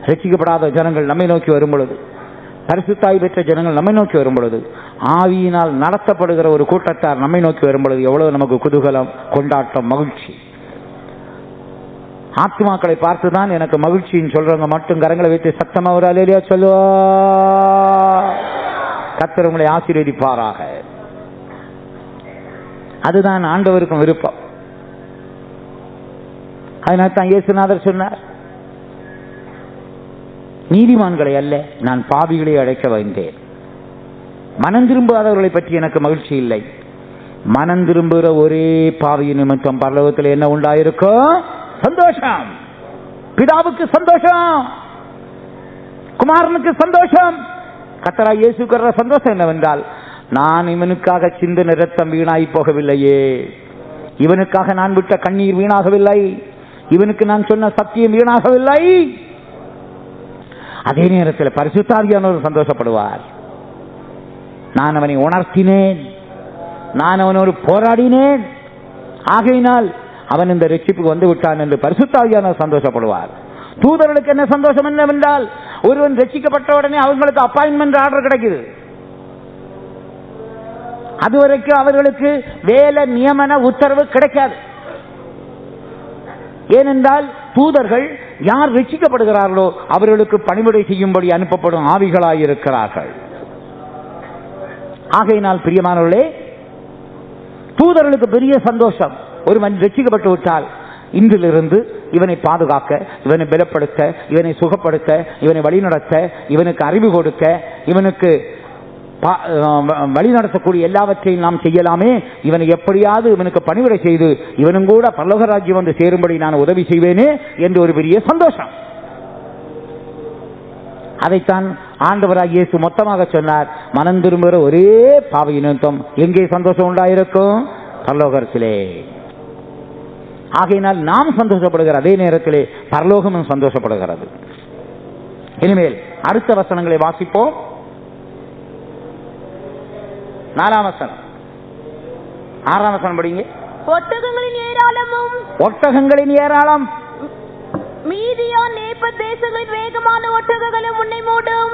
ரட்சிக்கப்படாத ஜனங்கள் நம்மை நோக்கி வரும் பொழுது, பரிசுத்தாய் பெற்ற ஜனங்கள் நம்மை நோக்கி வரும் பொழுது, ஆவியினால் நடத்தப்படுகிற ஒரு கூட்டத்தார் நம்மை நோக்கி வரும் பொழுது எவ்வளவு நமக்கு குதூகலம், கொண்டாட்டம், மகிழ்ச்சி. ஆத்மாக்களை பார்த்துதான் எனக்கு மகிழ்ச்சின்னு சொல்றவங்க மட்டும் கரங்களை வைத்து சத்தமா ஒரு அல்லேலூயா சொல்லுவா. கர்த்தர் உங்களை ஆசீர்வதிப்பாராக. அதுதான் ஆண்டவருக்கும் விருப்பம். அதனால தான் இயேசுநாதர் சொன்னார், நீதிமான்களை அல்ல நான் பாவிகளை அழைக்க வந்தேன். மனம் திரும்பாதவர்களை பற்றி எனக்கு மகிழ்ச்சி இல்லை. மனம் திரும்புகிற ஒரே பாவி நிமித்தம் பரலோகத்தில் என்ன உண்டாயிருக்கும்? சந்தோஷம். பிதாவுக்கு சந்தோஷம், குமாரனுக்கு சந்தோஷம், கர்த்தராகிய இயேசுவுக்கு சந்தோஷம் என்னவென்றால், நான் இவனுக்காக சிந்தின இரத்தம் வீணாய் போகவில்லையே, இவனுக்காக நான் விட்ட கண்ணீர் வீணாகவில்லை, இவனுக்கு நான் சொன்ன சத்தியம் வீணாகவில்லை. அதே நேரத்தில் பரிசுத்த ஆவியானவர் சந்தோஷப்படுவார். நான் அவனை உணர்த்தினேன், நான் அவனோடு போராடினேன், ஆகையினால் அவன் இந்த ரட்சிப்புக்கு வந்து விட்டான் என்று பரிசுத்த ஆவியானவர் சந்தோஷப்படுவார். தூதர்களுக்கு என்ன சந்தோஷம் என்னவென்றால், ஒருவன் ரட்சிக்கப்பட்ட உடனே அவங்களுக்கு அப்பாயின்மெண்ட் ஆர்டர் கிடைக்குது. அதுவரைக்கும் அவர்களுக்கு வேலை நியமன உத்தரவு கிடைக்காது. ஏனென்றால் தூதர்கள் யார் ரட்சிக்கப்படுகிறார்களோ அவர்களுக்கு பணிவிடை செய்யும்படி அனுப்பப்படும் ஆவிகளாயிருக்கிறார்கள். ஆகையினால் பிரியமானவர்களே, தூதர்களுக்கு பெரிய சந்தோஷம். ஒருவன் ரட்சிக்கப்பட்டு விட்டால் இன்றிலிருந்து இவனை பாதுகாக்க, இவனை பலப்படுத்த, இவனை சுகப்படுத்த, இவனை வழிநடத்த, இவனுக்கு அறிவு கொடுக்க, இவனுக்கு வழிநடத்தக்கூடிய எல்லாவற்றையும் நாம் செய்யலாமே, இவனை எப்படியாவது இவனுக்கு பணிவிடை செய்து இவனும் கூட பரலோக ராஜ்யம் வந்து சேரும்படி நான் உதவி செய்வேனே என்று ஒரு பெரிய சந்தோஷம். அதைத்தான் ஆண்டவராகிய இயேசு மொத்தமாக சொன்னார். மனம் திரும்புகிற ஒரே பாவி நிமித்தம் எங்கே சந்தோஷம் உண்டாயிருக்கும்? பரலோகத்திலே. ஆகையினால் நாம் சந்தோஷப்படுகிற அதே நேரத்திலே பரலோகமும் சந்தோஷப்படுகிறது. இனிமேல் அடுத்த வசனங்களை வாசிப்போம். 4ஆம் வசனம். 6ஆம் வசனம் படிங்க. ஒட்டகங்களின் ஏராளமும் ஒட்டகங்களின் ஏராளம், மீதியான் நேபத் தேசங்களின் வேகமான ஒட்டகங்களும் உன்னை மூடும்.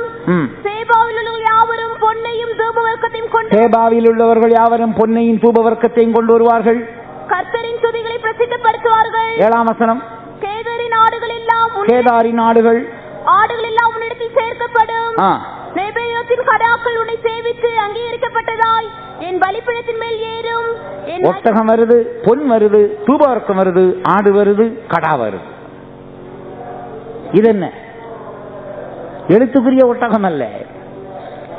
சேபாவில் உள்ள யாவரும் பொன்னையும் தூபவர்க்கத்தையும் கொண்டு சேபாவில் உள்ளவர்கள் யாவரும் பொன்னையும் தூபவர்க்கத்தையும் கொண்டு வருவார்கள். கர்த்தரின் துதிகளை பிரசித்தப்படுத்துவார்கள். 7ஆம் வசனம். கேதாரின் ஆடுகள் எல்லாம் உன்னிடத்தில் சேர்க்கப்படும். நெபயோத்தின் கடாக்கள் உன்னை சேவித்து அங்கீகரிக்கப்பட்டதாய் என் பலிபீடத்தின் மேல் ஏறும். ஒட்டகம் வருது, பொன் வருது, தூபவர்க்கம் வருது, ஆடு வருது, கடா வருது. இது என்ன? எழுத்துக்குரிய ஒட்டகம் அல்ல.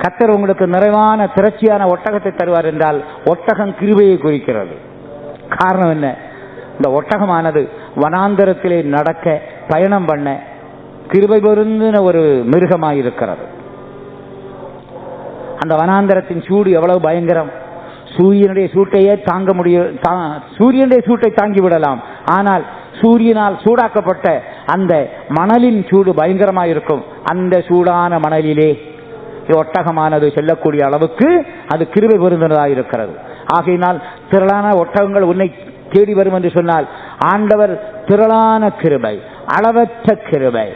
கர்த்தர் உங்களுக்கு நிறைவான திரட்சியான ஒட்டகத்தை தருவார் என்றால் ஒட்டகம் கிருபையை குறிக்கிறது. காரணம் என்ன? இந்த ஒட்டகமானது வனாந்தரத்திலே நடக்க பயணம் பண்ண கிருபை பொருந்தின ஒரு மிருகமாயிருக்கிறது. அந்த வனாந்தரத்தின் சூடு எவ்வளவு பயங்கரம்! சூரியனுடைய சூட்டையே தாங்க முடியும், சூரியனுடைய சூட்டை தாங்கி விடலாம். ஆனால் சூரியனால் சூடாக்கப்பட்ட அந்த மணலின் சூடு பயங்கரமாயிருக்கும். அந்த சூடான மணலிலே ஒட்டகமானது செல்லக்கூடிய அளவுக்கு அது கிருபை பொருந்தினதாயிருக்கிறது. ஆகையினால் திரளான ஒட்டகங்கள் உன்னை தேடி வரும் என்று சொன்னால் ஆண்டவர் திரளான கிருபை, அளவற்ற கிருபை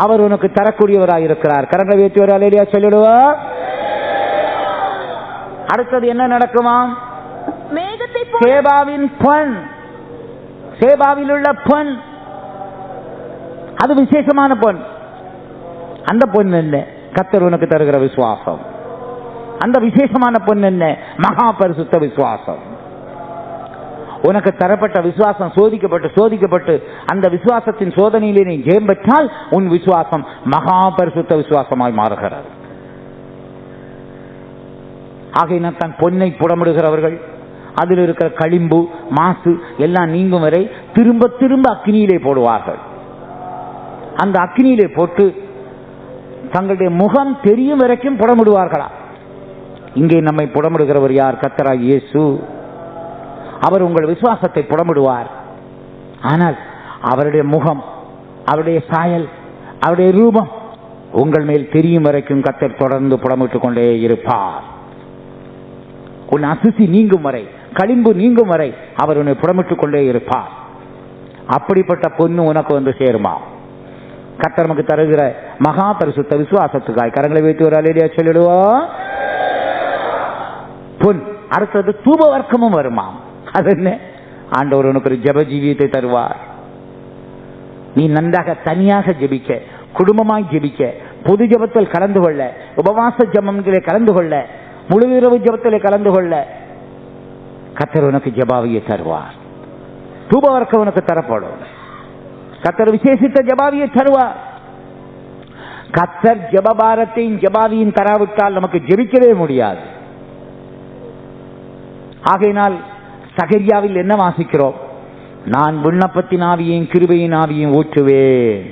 அவர் உனக்கு தரக்கூடியவராயிருக்கிறார். கரங்களை உயர்த்தி ஒரு அல்லேலூயா சொல்லிடுவார். அடுத்தது என்ன நடக்குமாம்? சேபாவின் பொன், சேபாவில் உள்ள பொன், அது விசேஷமான பொன். அந்த பொன் என்ன? கர்த்தர் உனக்கு தருகிற விசுவாசம். அந்த விசேஷமான பொன் என்ன? மகா பரிசுத்த விசுவாசம். உனக்கு தரப்பட்ட விசுவாசம் சோதிக்கப்பட்டு அந்த விசுவாசத்தின் சோதனையிலே நீ ஜெயம் பெற்றால் உன் விசுவாசம் மகா பரிசுத்த விசுவாசமாய் மாறுகிறது. ஆகையினால் தான் பொன்னை புடமிடுகிறவர்கள் அதில் இருக்கிற களிம்பு மாசு எல்லாம் நீங்கும் வரை திரும்ப திரும்ப அக்கினியிலே போடுவார்கள். அந்த அக்கினியிலே போட்டு தங்களுடைய முகம் தெரியும் வரைக்கும் புடமிடுவார்களா? இங்கே நம்மை புடமிடுகிறவர் யார்? கர்த்தராகிய இயேசு. அவர் உங்கள் விசுவாசத்தை புடமிடுவார். ஆனால் அவருடைய முகம், அவருடைய சாயல், அவருடைய ரூபம் உங்கள் மேல் தெரியும் வரைக்கும் கர்த்தர் தொடர்ந்து புடமிட்டுக் கொண்டே இருப்பார். உன் அசுசி நீங்கும் வரை, களிம்பு நீங்கும் வரை அவர் உன்னை புடமிட்டுக் கொண்டே இருப்பார். அப்படிப்பட்ட பொண்ணு உனக்கு வந்து சேருமா? கர்த்தர் நமக்கு தருகிற மகா பரிசுத்த விசுவாசத்துக்காய் கரங்களை வைத்து ஒரு அல்லேலூயா சொல்லிடுவோம். பொன். அடுத்தது தூபவர்க்கமும் வருமா? அது என்ன? ஆண்டவர் உனக்கு ஒரு ஜெப ஜீவியத்தை தருவார். நீ நன்றாக தனியாக ஜெபிக்க, குடும்பமாய் ஜெபிக்க, பொது ஜெபத்தில் கலந்து கொள்ள, உபவாச ஜெபங்களிலே கலந்து கொள்ள, முழு இரவு ஜெபத்திலே கலந்து கொள்ள கர்த்தர் உனக்கு ஜெபாவியை தருவார். தூபவர்க்கம் உனக்கு தரப்படும். கர்த்தர் விசேஷித்த ஜெபாவியை தருவார். கர்த்தர் ஜெபபாரத்தையும் ஜெபாவியும் தராவிட்டால் நமக்கு ஜெபிக்கவே முடியாது. ஆகையினால் சகரியாவில் என்ன வாசிக்கிறோம்? நான் விண்ணப்பத்தின் ஆவியையும் கிருபையின் ஆவியையும் ஊற்றுவேன்.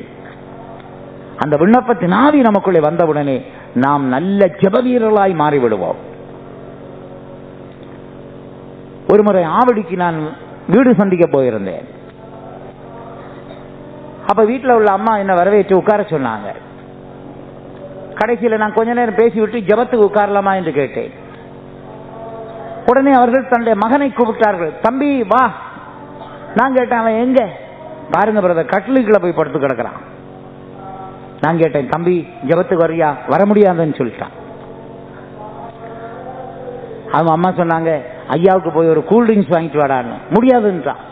அந்த விண்ணப்பத்தின் ஆவி நமக்குள்ளே வந்தவுடனே நாம் நல்ல ஜெப வீரர்களாய் மாறிவிடுவோம். ஒரு முறை ஆவடிக்கு நான் வீடு சந்திக்க போயிருந்தேன். அப்ப வீட்டில் உள்ள அம்மா என்ன வரவேற்று உட்கார சொன்னாங்க. கடைசியில் நான் கொஞ்ச நேரம் பேசிவிட்டு ஜெபத்துக்கு உட்காரலாமா என்று கேட்டேன். உடனே அவர்கள் தன்னுடைய மகனை கூப்பிட்டார்கள். தம்பி வா. நான் கேட்டேன், அவன் எங்க? பாருங்க பிரதர், கட்டிலுக்குள்ள போய் படுத்து கிடக்கிறான். நான் கேட்டேன், தம்பி ஜெபத்துக்கு வரியா? வர முடியாதுன்னு சொல்லிட்டான். அவன் அம்மா சொன்னாங்க, ஐயாவுக்கு போய் ஒரு கூல் ட்ரிங்க்ஸ் வாங்கிட்டு வாடான்னு. முடியாதுன்றான்.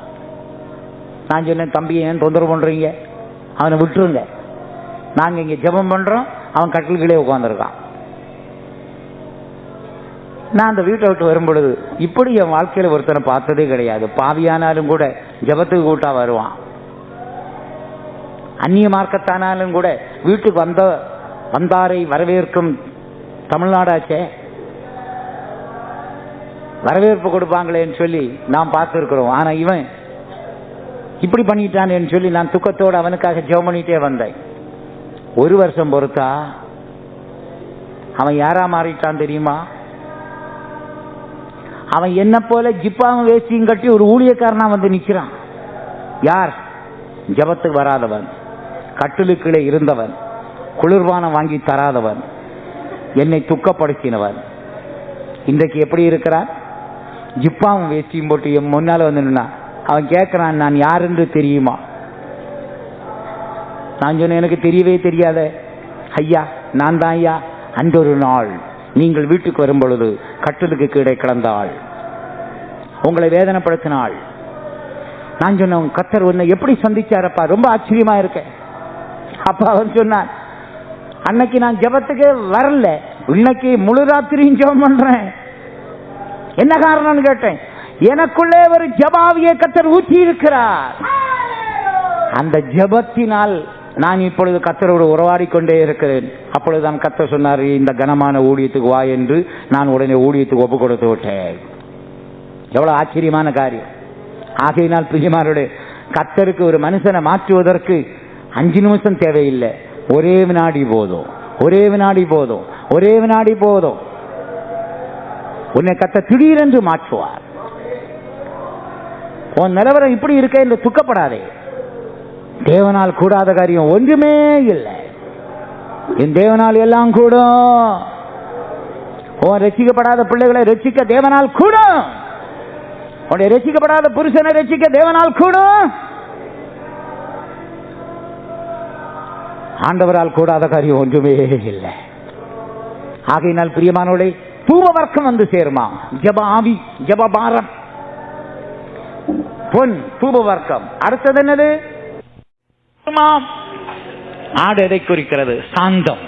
நான் சொன்னேன், தம்பி ஏன் தொந்தரவு பண்றீங்க? அவனை விட்டுருங்க. நாங்க இங்க ஜெபம் பண்றோம், அவன் கட்டிலுக்குள்ளே உட்கார்ந்துருக்கான். நான் அந்த வீட்டை விட்டு வரும் பொழுது இப்படி என் வாழ்க்கையில ஒருத்தனை பார்த்ததே கிடையாது. பாவியானாலும் கூட ஜெபத்துக்கு கூட்டா வருவான். அந்நிய மார்க்கத்தானாலும் கூட வீட்டுக்கு வந்தாரை வரவேற்கும் தமிழ்நாடாச்சே, வரவேற்பு கொடுப்பாங்களேன்னு சொல்லி நாம் பார்த்துருக்கிறோம். ஆனா இவன் இப்படி பண்ணிட்டான்னு சொல்லி நான் துக்கத்தோடு அவனுக்காக ஜெபம் பண்ணிட்டே வந்தேன். 1 வருஷம் பொறுத்தா அவன் யாரா மாறிட்டான் தெரியுமா? அவன் என்ன போல ஜிப்பாவும் வேஸ்டியும் கட்டி ஒரு ஊழியக்காரனா வந்து நிக்கிறான். யார்? ஜெபத்துக்கு வராதவன், கட்டிலுக்குள்ளே இருந்தவன், குளிர்பானம் வாங்கி தராதவன், என்னை துக்கப்படுத்தினவன். இன்றைக்கு எப்படி இருக்கிறான்? ஜிப்பாவும் வேஷ்டியும் போட்டு என் முன்னால வந்து நின்னா. அவன் கேட்கிறான், நான் யார் என்று தெரியுமா? நான் சொன்னேன், எனக்கு தெரியவே தெரியாத. ஐயா, நான் தான் ஐயா, அன்றொரு நாள் நீங்கள் வீட்டுக்கு வரும் பொழுது கட்டிலுக்கு கீழே கிடந்தாள், உங்களை வேதனைப்படுத்தினாள். நான் சொன்னேன், கர்த்தர் உன்னை எப்படி சந்திச்சாரப்பா, ரொம்ப ஆச்சரியமா இருக்க. அப்ப அவன் சொன்னான், அன்னைக்கு நான் ஜெபத்துக்கு வரல, இன்னைக்கு முழு ராத்திரியும் ஜெபம் பண்றேன். என்ன காரணம்னு கேட்டேன். எனக்குள்ளே ஒரு ஜெபாவியை கர்த்தர் ஊற்றி இருக்கிறார். அந்த ஜெபத்தினால் நான் இப்பொழுது கர்த்தரோடு உறவாடி கொண்டே இருக்கிறேன். அப்பொழுதுதான் கர்த்தர் சொன்னார், இந்த கனமான ஊழியத்துக்கு வா என்று. நான் உடனே ஊழியத்துக்கு ஒப்பு கொடுத்து விட்டேன். எவ்வளவு ஆச்சரியமான காரியம். ஆகையினால் பிரியமானவர்களே, கர்த்தருக்கு ஒரு மனுஷனை மாற்றுவதற்கு 5 நிமிஷம் தேவையில்லை, ஒரே வினாடி போதும், ஒரே வினாடி போதும், ஒரே வினாடி போதும். உன்னை கர்த்தர் திடீரென்று மாற்றுவார். உன் நிலவரம் இப்படி இருக்க என்று துக்கப்படாதே. தேவனால் கூடாத காரியம் ஒன்றுமே இல்லை. என் தேவனால் எல்லாம் கூடும். உன் ரட்சிக்கப்படாத பிள்ளைகளை ரட்சிக்க தேவனால் கூடும். உன்னுடைய ரட்சிக்கப்படாத புருஷனை ரட்சிக்க தேவனால் கூடும். ஆண்டவரால் கூடாத காரியம் ஒன்றுமே இல்லை. ஆகையினால் பிரியமானவர்களே, தூப வர்க்கம் வந்து சேருமா. ஜப ஆவி, ஜப பாரம், பொன், தூப வர்க்கம். அடுத்தது என்னது? ஆடு எதை குறிக்கிறது? சாந்தம்.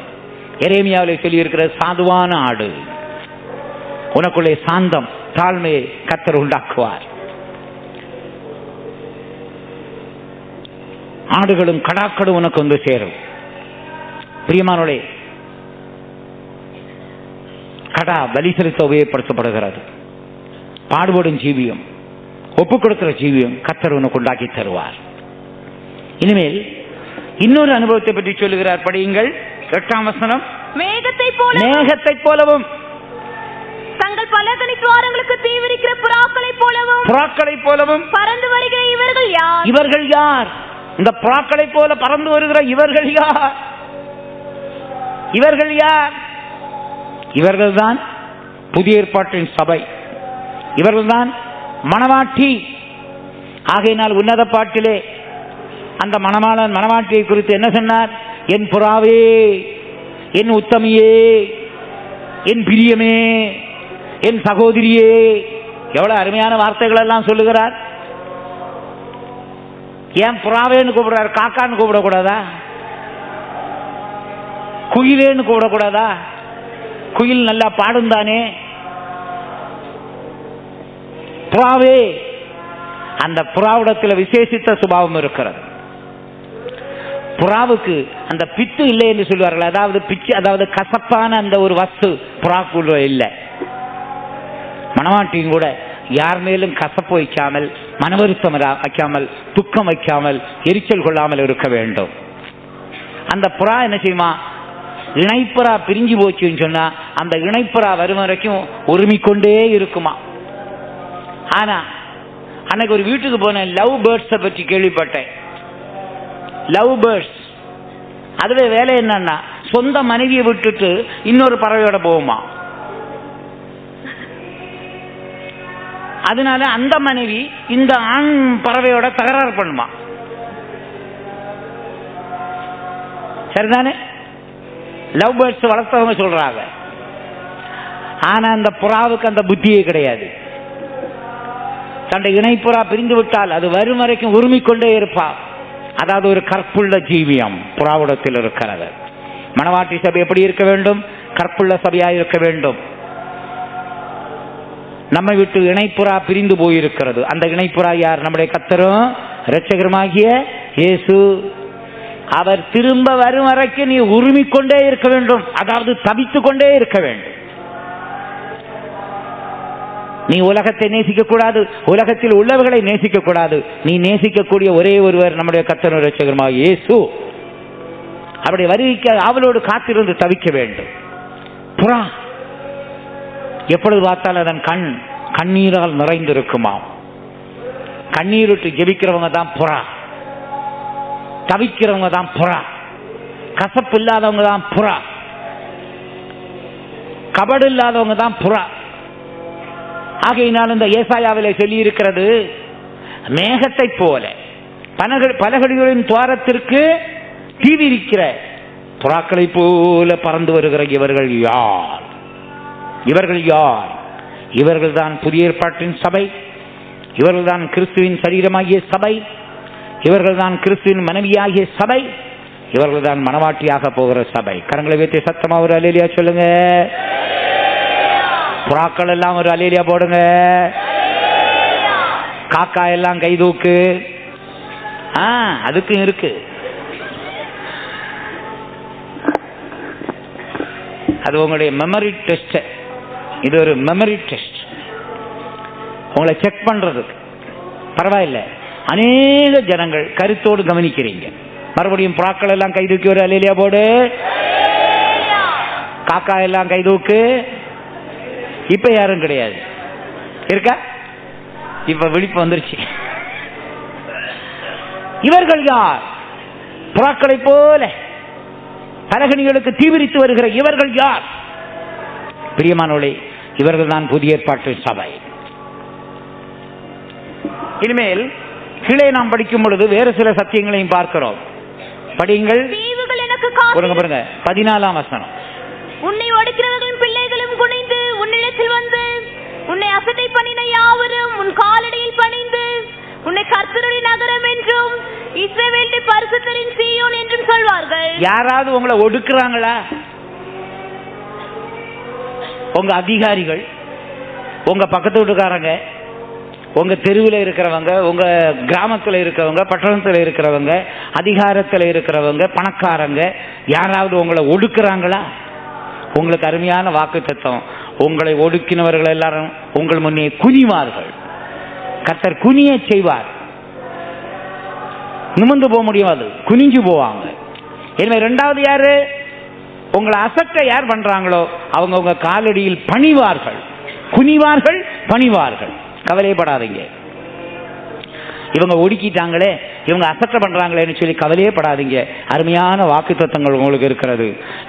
எரேமியாவிலே சொல்லி இருக்கிறது, சாதுவான ஆடு. உனக்குள்ளே சாந்தம், தாழ்மையை கர்த்தர் உண்டாக்குவார். ஆடுகளும் கடாக்களும் உனக்கு வந்து சேரும். பிரியமானோடே, கடா பலி செலுத்த உபயோகப்படுத்தப்படுகிறது. பாடுபடும் ஜீவியம், ஒப்பு கொடுக்கிற ஜீவியம் கர்த்தர் உனக்கு உண்டாக்கி தருவார். இனிமேல் இன்னொரு அனுபவத்தை பற்றி சொல்லுகிறார், படியுங்கள். 8ஆம் வசனம். மேகத்தை போலவும் தங்கள் பலகணி துவாரங்களுக்கு தீவிரிக்கிற புறாக்களை போலவும் பறந்து வருகிற இவர்கள் யார்? இவர்கள் யார்? இந்த புறாக்களை போல பறந்து வருகிற இவர்கள் யார்? இவர்கள் யார்? இவர்கள்தான் புதிய ஏற்பாட்டின் சபை. இவர்கள்தான் மணவாட்டி. ஆகையினால் உன்னத பாட்டிலே அந்த மணவாளன் மணவாட்டியை குறித்து என்ன சொன்னார்? என் புறாவே, என் உத்தமியே, என் பிரியமே, என் சகோதரியே. எவ்வளவு அருமையான வார்த்தைகள் எல்லாம் சொல்லுகிறார். ஏன் புறாவேன்னு கூப்பிடுறாரு? காக்கான்னு கூப்பிடக்கூடாதா? குயிலேன்னு கூப்பிடக்கூடாதா? குயில் நல்லா பாடும் தானே. புறாவே, அந்த புறாவிடத்தில் விசேஷித்த சுபாவம் இருக்கிறது. புறாவுக்கு அந்த பித்து இல்லை என்று சொல்வார்கள். அதாவது பிச்சு, அதாவது கசப்பான அந்த ஒரு வஸ்து புறாக்குள்ள இல்லை. மணவாட்டியும் கூட யார் மேலும் கசப்பு வைக்காமல், மனவருத்தம் வைக்காமல், துக்கம் வைக்காமல், எரிச்சல் கொள்ளாமல் இருக்க வேண்டும். அந்த புறா என்ன செய்யுமா? இணைப்புறா பிரிஞ்சு போச்சுன்னு சொன்னா அந்த இணைப்புறா வரும் வரைக்கும் உரிமிக்கொண்டே இருக்குமா. ஆனா அன்னைக்கு ஒரு வீட்டுக்கு போனேன், லவ் பேர்ட்ஸை பற்றி கேள்விப்பட்டேன். லவ் பேர்ட்ஸ் அதுவே வேலை என்னன்னா, சொந்த மனைவியை விட்டுட்டு இன்னொரு பறவையோட போகுமா. அதனால அந்த மனைவி இந்த ஆண் பறவையோட தகராறு பண்ணுமா. சரிதானே? லவ் பேர்ட்ஸ் வளர்த்தவங்க சொல்றாங்க. ஆனா அந்த புறாவுக்கு அந்த புத்தியே கிடையாது. தன்னுடைய இணைப்புறா பிரிந்து விட்டால் அது வரும் வரைக்கும் உரிமிக்கொண்டே இருப்பா. அதாவது ஒரு கற்புள்ள ஜீவியம் புறாவிடத்தில் இருக்கிறது. மணவாட்டி சபை எப்படி இருக்க வேண்டும்? கற்புள்ள சபையாக இருக்க வேண்டும். நம்மை விட்டு இணைப்புறா பிரிந்து போயிருக்கிறது. அந்த இணைப்புறா யார்? நம்முடைய கர்த்தரும் இரட்சகருமாகிய இயேசு. அவர் திரும்ப வரும் வரைக்கும் நீ உரிமிக்கொண்டே இருக்க வேண்டும். அதாவது தவித்துக் கொண்டே இருக்க வேண்டும். நீ உலகத்தை நேசிக்க கூடாது, உலகத்தில் உள்ளவர்களை நேசிக்க கூடாது. நீ நேசிக்கக்கூடிய ஒரே ஒருவர் நம்முடைய கர்த்தரும் இரட்சகருமாகிய இயேசு. அவருடைய வருகைக்கு அவளோடு காத்திருந்து தவிக்க வேண்டும். புறா எப்பொழுது பார்த்தால் அதன் கண்ணீரால் நிறைந்திருக்குமா. கண்ணீர் விட்டு ஜெபிக்கிறவங்க தான் புறா, தவிக்கிறவங்க தான் புறா, கசப்பு இல்லாதவங்க தான் புறா, கபடு இல்லாதவங்க தான் புறா. ஆகையினால் இந்த ஏசாயாவிலே சொல்லி இருக்கிறது, மேகத்தை போல பலகடிகளின் துவாரத்திற்கு தீவிரிக்கிற புறாக்களை போல பறந்து வருகிற இவர்கள் யார்? இவர்கள் யார்? இவர்கள் தான் புதிய ஏற்பாட்டின் சபை. இவர்கள் தான் கிறிஸ்துவின் சரீரமாகிய சபை. இவர்கள் தான் கிறிஸ்துவின் மனைவியாகிய சபை. இவர்கள் தான் மனவாட்டியாக போகிற சபை. கரங்களை வைத்து சத்தமா ஒரு அல்லேலியா சொல்லுங்க. புறாக்கள் எல்லாம் ஒரு அல்லேலியா போடுங்க. காக்கா எல்லாம் கைதூக்கு. அதுக்கும் இருக்கு. அது உங்களுடைய மெமரி டெஸ்ட். இது ஒரு மெமரி டெஸ்ட், உங்களை செக் பண்றதுக்கு. பரவாயில்லை, அநேக ஜனங்கள் கருத்தோடு கவனிக்கிறீங்க. மறுபடியும் புறாக்கள் எல்லாம் கைதூக்கி ஒரு அல்லேலியா போடு. காக்கா எல்லாம் கைதூக்கு. இப்ப யாரும் கிடையாது, இருக்கா? இப்ப விழிப்பு வந்துருச்சு. இவர்கள் யார்? புறாக்களை போல பலகணிகளுக்கு தீவிரித்து வருகிற இவர்கள் யார்? பிரியமானவர்களே, இவர்கள் தான் புதிய ஏற்பாட்டு சபை. இனிமேல் கீழே நாம் படிக்கும் பொழுது வேறு சில சத்தியங்களையும் பார்க்கிறோம். படியுங்கள். பாருங்க 14ஆம் வசனம். உன்னை ஒடுக்கிறவர்களும் பிள்ளைகளும் குனிந்து உன்னிடத்தில் வந்து உன்னை அசட்டை பண்ணின யாவரும் உன் காலடியில் பணிந்து உன்னை கர்த்தருடைய நகரம் என்றும் இஸ்ரவேலின் பரிசுத்தரின் சீயோன் என்றும் சொல்வார்கள். யாராவது உங்களை ஒடுக்குறாங்களா? உங்க அதிகாரிகள், உங்க பக்கத்து வீட்டுக்காரங்க, உங்க தெருவில் இருக்கிறவங்க, உங்க கிராமத்தில் இருக்கிறவங்க, பட்டணத்தில் இருக்கிறவங்க, அதிகாரத்தில் இருக்கிறவங்க, பணக்காரங்க, யாராவது உங்களை ஒடுக்குறாங்களா? உங்களுக்கு அருமையான வாக்குத்தத்தம். உங்களை ஒடுக்கினவர்கள் எல்லாரும் உங்கள் முன்னே குனிவார்கள். கர்த்தர் குனிய செய்வார். நிமிர்ந்து போக முடியாது, குனிஞ்சு போவாங்க. எனவே இரண்டாவது யாரு? உங்களை அசட்ட யார் பண்றாங்களோ அவங்க உங்க காலடியில் பணிவார்கள், குனிவார்கள், பணிவார்கள். கவலைப்படாதீங்க. இவங்க ஒடுக்கிட்டாங்களே, இவங்க அசட்ட பண்றாங்களேன்னு சொல்லி கவலையே படாதீங்க. அருமையான வாக்குத்தத்தங்கள் உங்களுக்கு இருக்கிறது.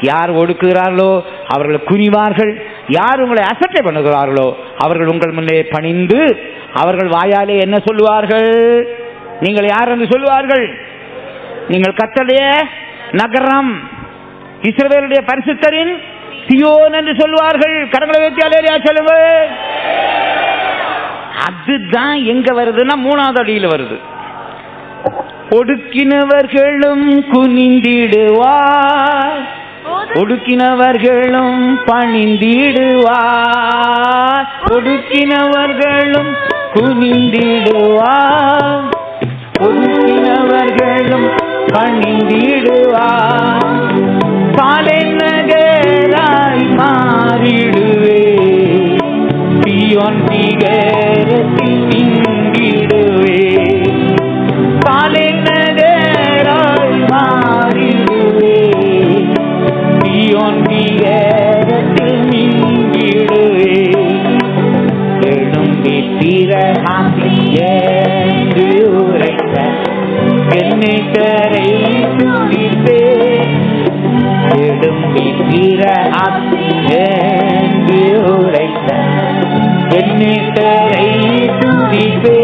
யார் ஒடுக்குகிறார்களோ அவர்கள் குனிவார்கள், யார் உங்களை அசட்டை பண்ணுகிறார்களோ அவர்கள் உங்கள் முன்னே பணிந்து அவர்கள் வாயாலே என்ன சொல்லுவார்கள்? நீங்கள் யார் என்று சொல்லுவார்கள்? நீங்கள் கர்த்தருடைய நகரம், இஸ்ரவேலுடைய பரிசுத்தரின் சீயோன் என்று சொல்லுவார்கள். கரங்களை வைத்து அல்லேலூயா சொல்லுங்க. அதுதான் எங்க வருதுன்னா 3வது அடியில் வருது. ஒடுக்கினவர்களும் குனிந்திடுவார், ஒடுக்கினவர்களும் பணிந்திடுவார், ஒடுக்கினவர்களும் குனிந்திடுவார், ஒடுக்கினவர்களும் பணிந்திடுவார். சாலேம் நகராய் மாறிடுவே, சீயோன் சிகரத்தில் இங்கிடுவே. சாலேம் நகராய் மாறிடுவே, சீயோன் சிகரத்தில் இங்கிடுவே. எழும்பி பிரகாசி என்று உரைத்த என்னை துதிப்பே. எழும்பி பிரகாசி என்று உரைத்த என்னை துதிப்பே.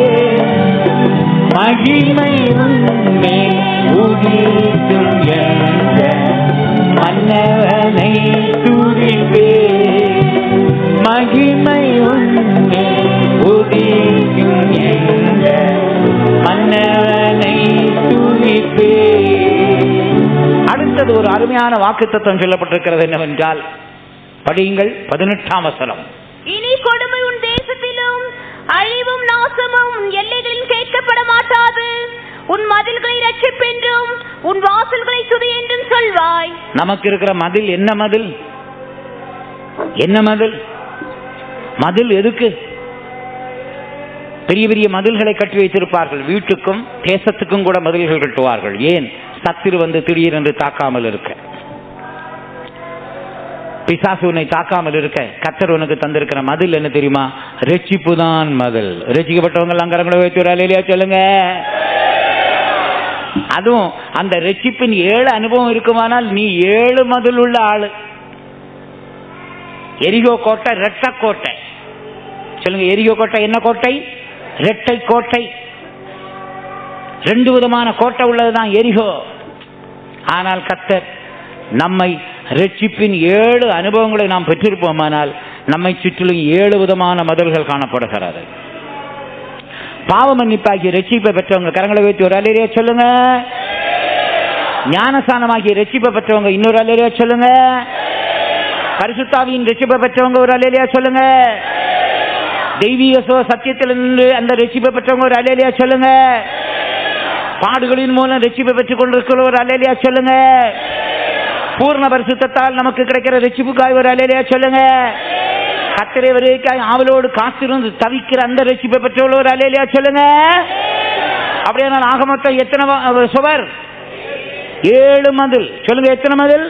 மகிமை உன்மே உதிக்கும் என்ற மன்னவனை துதிப்பே. மகிமை உன்மே உதிக்கும் என்ற மன்னவனை துதிப்பே. அடுத்தது ஒரு அருமையான வாக்குத்தத்தம் சொல்லப்பட்டிருக்கிறது. என்னவென்றால், படியுங்கள் 18ஆம் வசனம். இனி கொடுமை உன் தேசத்திலும் அழிவும் நாசமும் உன் எல்லைகளில் கேட்கப்பட மாட்டாது. உன் மதில்களை ரட்சிப்பென்றும் உன் வாசல்களை துதி என்றும் சொல்வாய். நமக்கு இருக்கிற மதில் என்ன மதில்? என்ன மதில்? மதில் எதுக்கு? பெரிய பெரிய மதில்களை கட்டி வைத்திருப்பார்கள். வீட்டுக்கும் தேசத்துக்கும் கூட மதில்கள் கட்டுவார்கள். ஏன்? சத்துரு வந்து திடீரென்று தாக்காமல் இருக்க, பிசாசு உன்னை தாக்காமல் இருக்க கர்த்தர் உனக்கு தந்திருக்கிற மதில் என்ன தெரியுமா? ரட்சிப்பு தான் மதில். ரட்சிக்கப்பட்டவங்க அங்கரங்களை வைத்து ஒரு அல்லேலூயா சொல்லுங்க. அதுவும் அந்த ரட்சிப்பின் 7 அனுபவம் இருக்குமானால் நீ 7 மதில் உள்ள ஆளு. எரிகோ கோட்டை ரெட்ட கோட்டை, சொல்லுங்க. எரிகோ கோட்டை என்ன கோட்டை? இரட்டை கோட்டை. 2 விதமான கோட்டை உள்ளதுதான் எரிகோ. ஆனால் கர்த்தர் நம்மை ரட்சிப்பின் 7 அனுபவங்களை நாம் பெற்றிருப்போமானால் நம்மை சுற்றிலும் 7 விதமான மதில்கள் காணப்படுகிறது. பாவ மன்னிப்பாகிய ரட்சிப்பை பெற்றவங்க கரங்களை வைத்து ஒரு அல்லேலூயா சொல்லுங்க. ஞானஸ்நானமாகிய ரட்சிப்பை பெற்றவங்க இன்னொரு அல்லேலூயா சொல்லுங்க. பரிசுத்தாவியின் ரட்சிப்பை பெற்றவங்க ஒரு அல்லேலூயா சொல்லுங்க. தெய்வீக சத்தியத்திலிருந்து அந்த ரட்சிப்பை பெற்றவங்க ஒரு அல்லேலூயா சொல்லுங்க. பாடுகளின் மூலம் ரட்சிப்பை பெற்றுக் கொண்டிருக்கிற ஒரு அல்லேலூயா சொல்லுங்க. பூர்ண பரிசுத்தத்தால் நமக்கு கிடைக்கிற ரட்சிப்புக்காய் ஒரு அல்லேலூயா சொல்லுங்க. கர்த்தரை வருகைக்காய் ஆவலோடு காத்திருந்து தவிக்கிற அந்த ரட்சிப்பை பெற்றவர்கள் ஒரு அல்லேலூயா சொல்லுங்க. அப்படியானால் ஆக மொத்தம் எத்தனை சுவர்? 7 மதில். சொல்லுங்க, எத்தனை மதில்?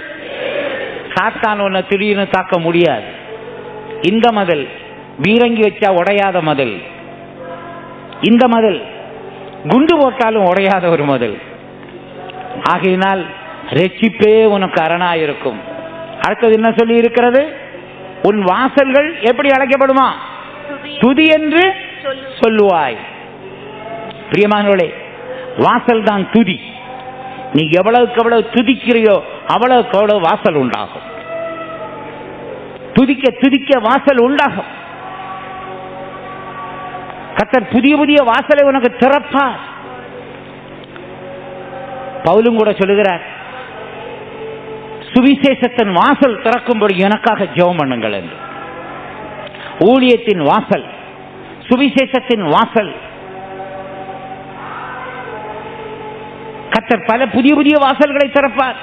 சாத்தான் ஒன்ன திடீர்னு தாக்க முடியாது. இந்த மதில் பீரங்கி வச்சா உடையாத மதில். இந்த மதில் குண்டு போட்டாலும் உடையாத ஒரு மதில். ஆகையினால் ரட்சிப்பே உனக்கு அரணாயிருக்கும். அடுத்தது என்ன சொல்லி இருக்கிறது? உன் வாசல்கள் எப்படி அழைக்கப்படுமா? துதி என்று சொல்லுவாய். பிரியமானவர்களே, வாசல் தான் துதி. நீ எவ்வளவுக்கு எவ்வளவு துதிக்கிறியோ அவ்வளவுக்கு அவ்வளவு வாசல் உண்டாகும். துதிக்க துதிக்க வாசல் உண்டாகும். கர்த்தர் புதிய புதிய வாசலை உனக்கு திறப்பார். பவுலும் கூட சொல்லுகிறார், சுவிசேஷத்தின் வாசல் திறக்கும்படி எனக்காக ஜெபம் பண்ணுங்கள் என்று. ஊழியத்தின் வாசல், சுவிசேஷத்தின் வாசல். கர்த்தர் பல புதிய புதிய வாசல்களை திறப்பார்.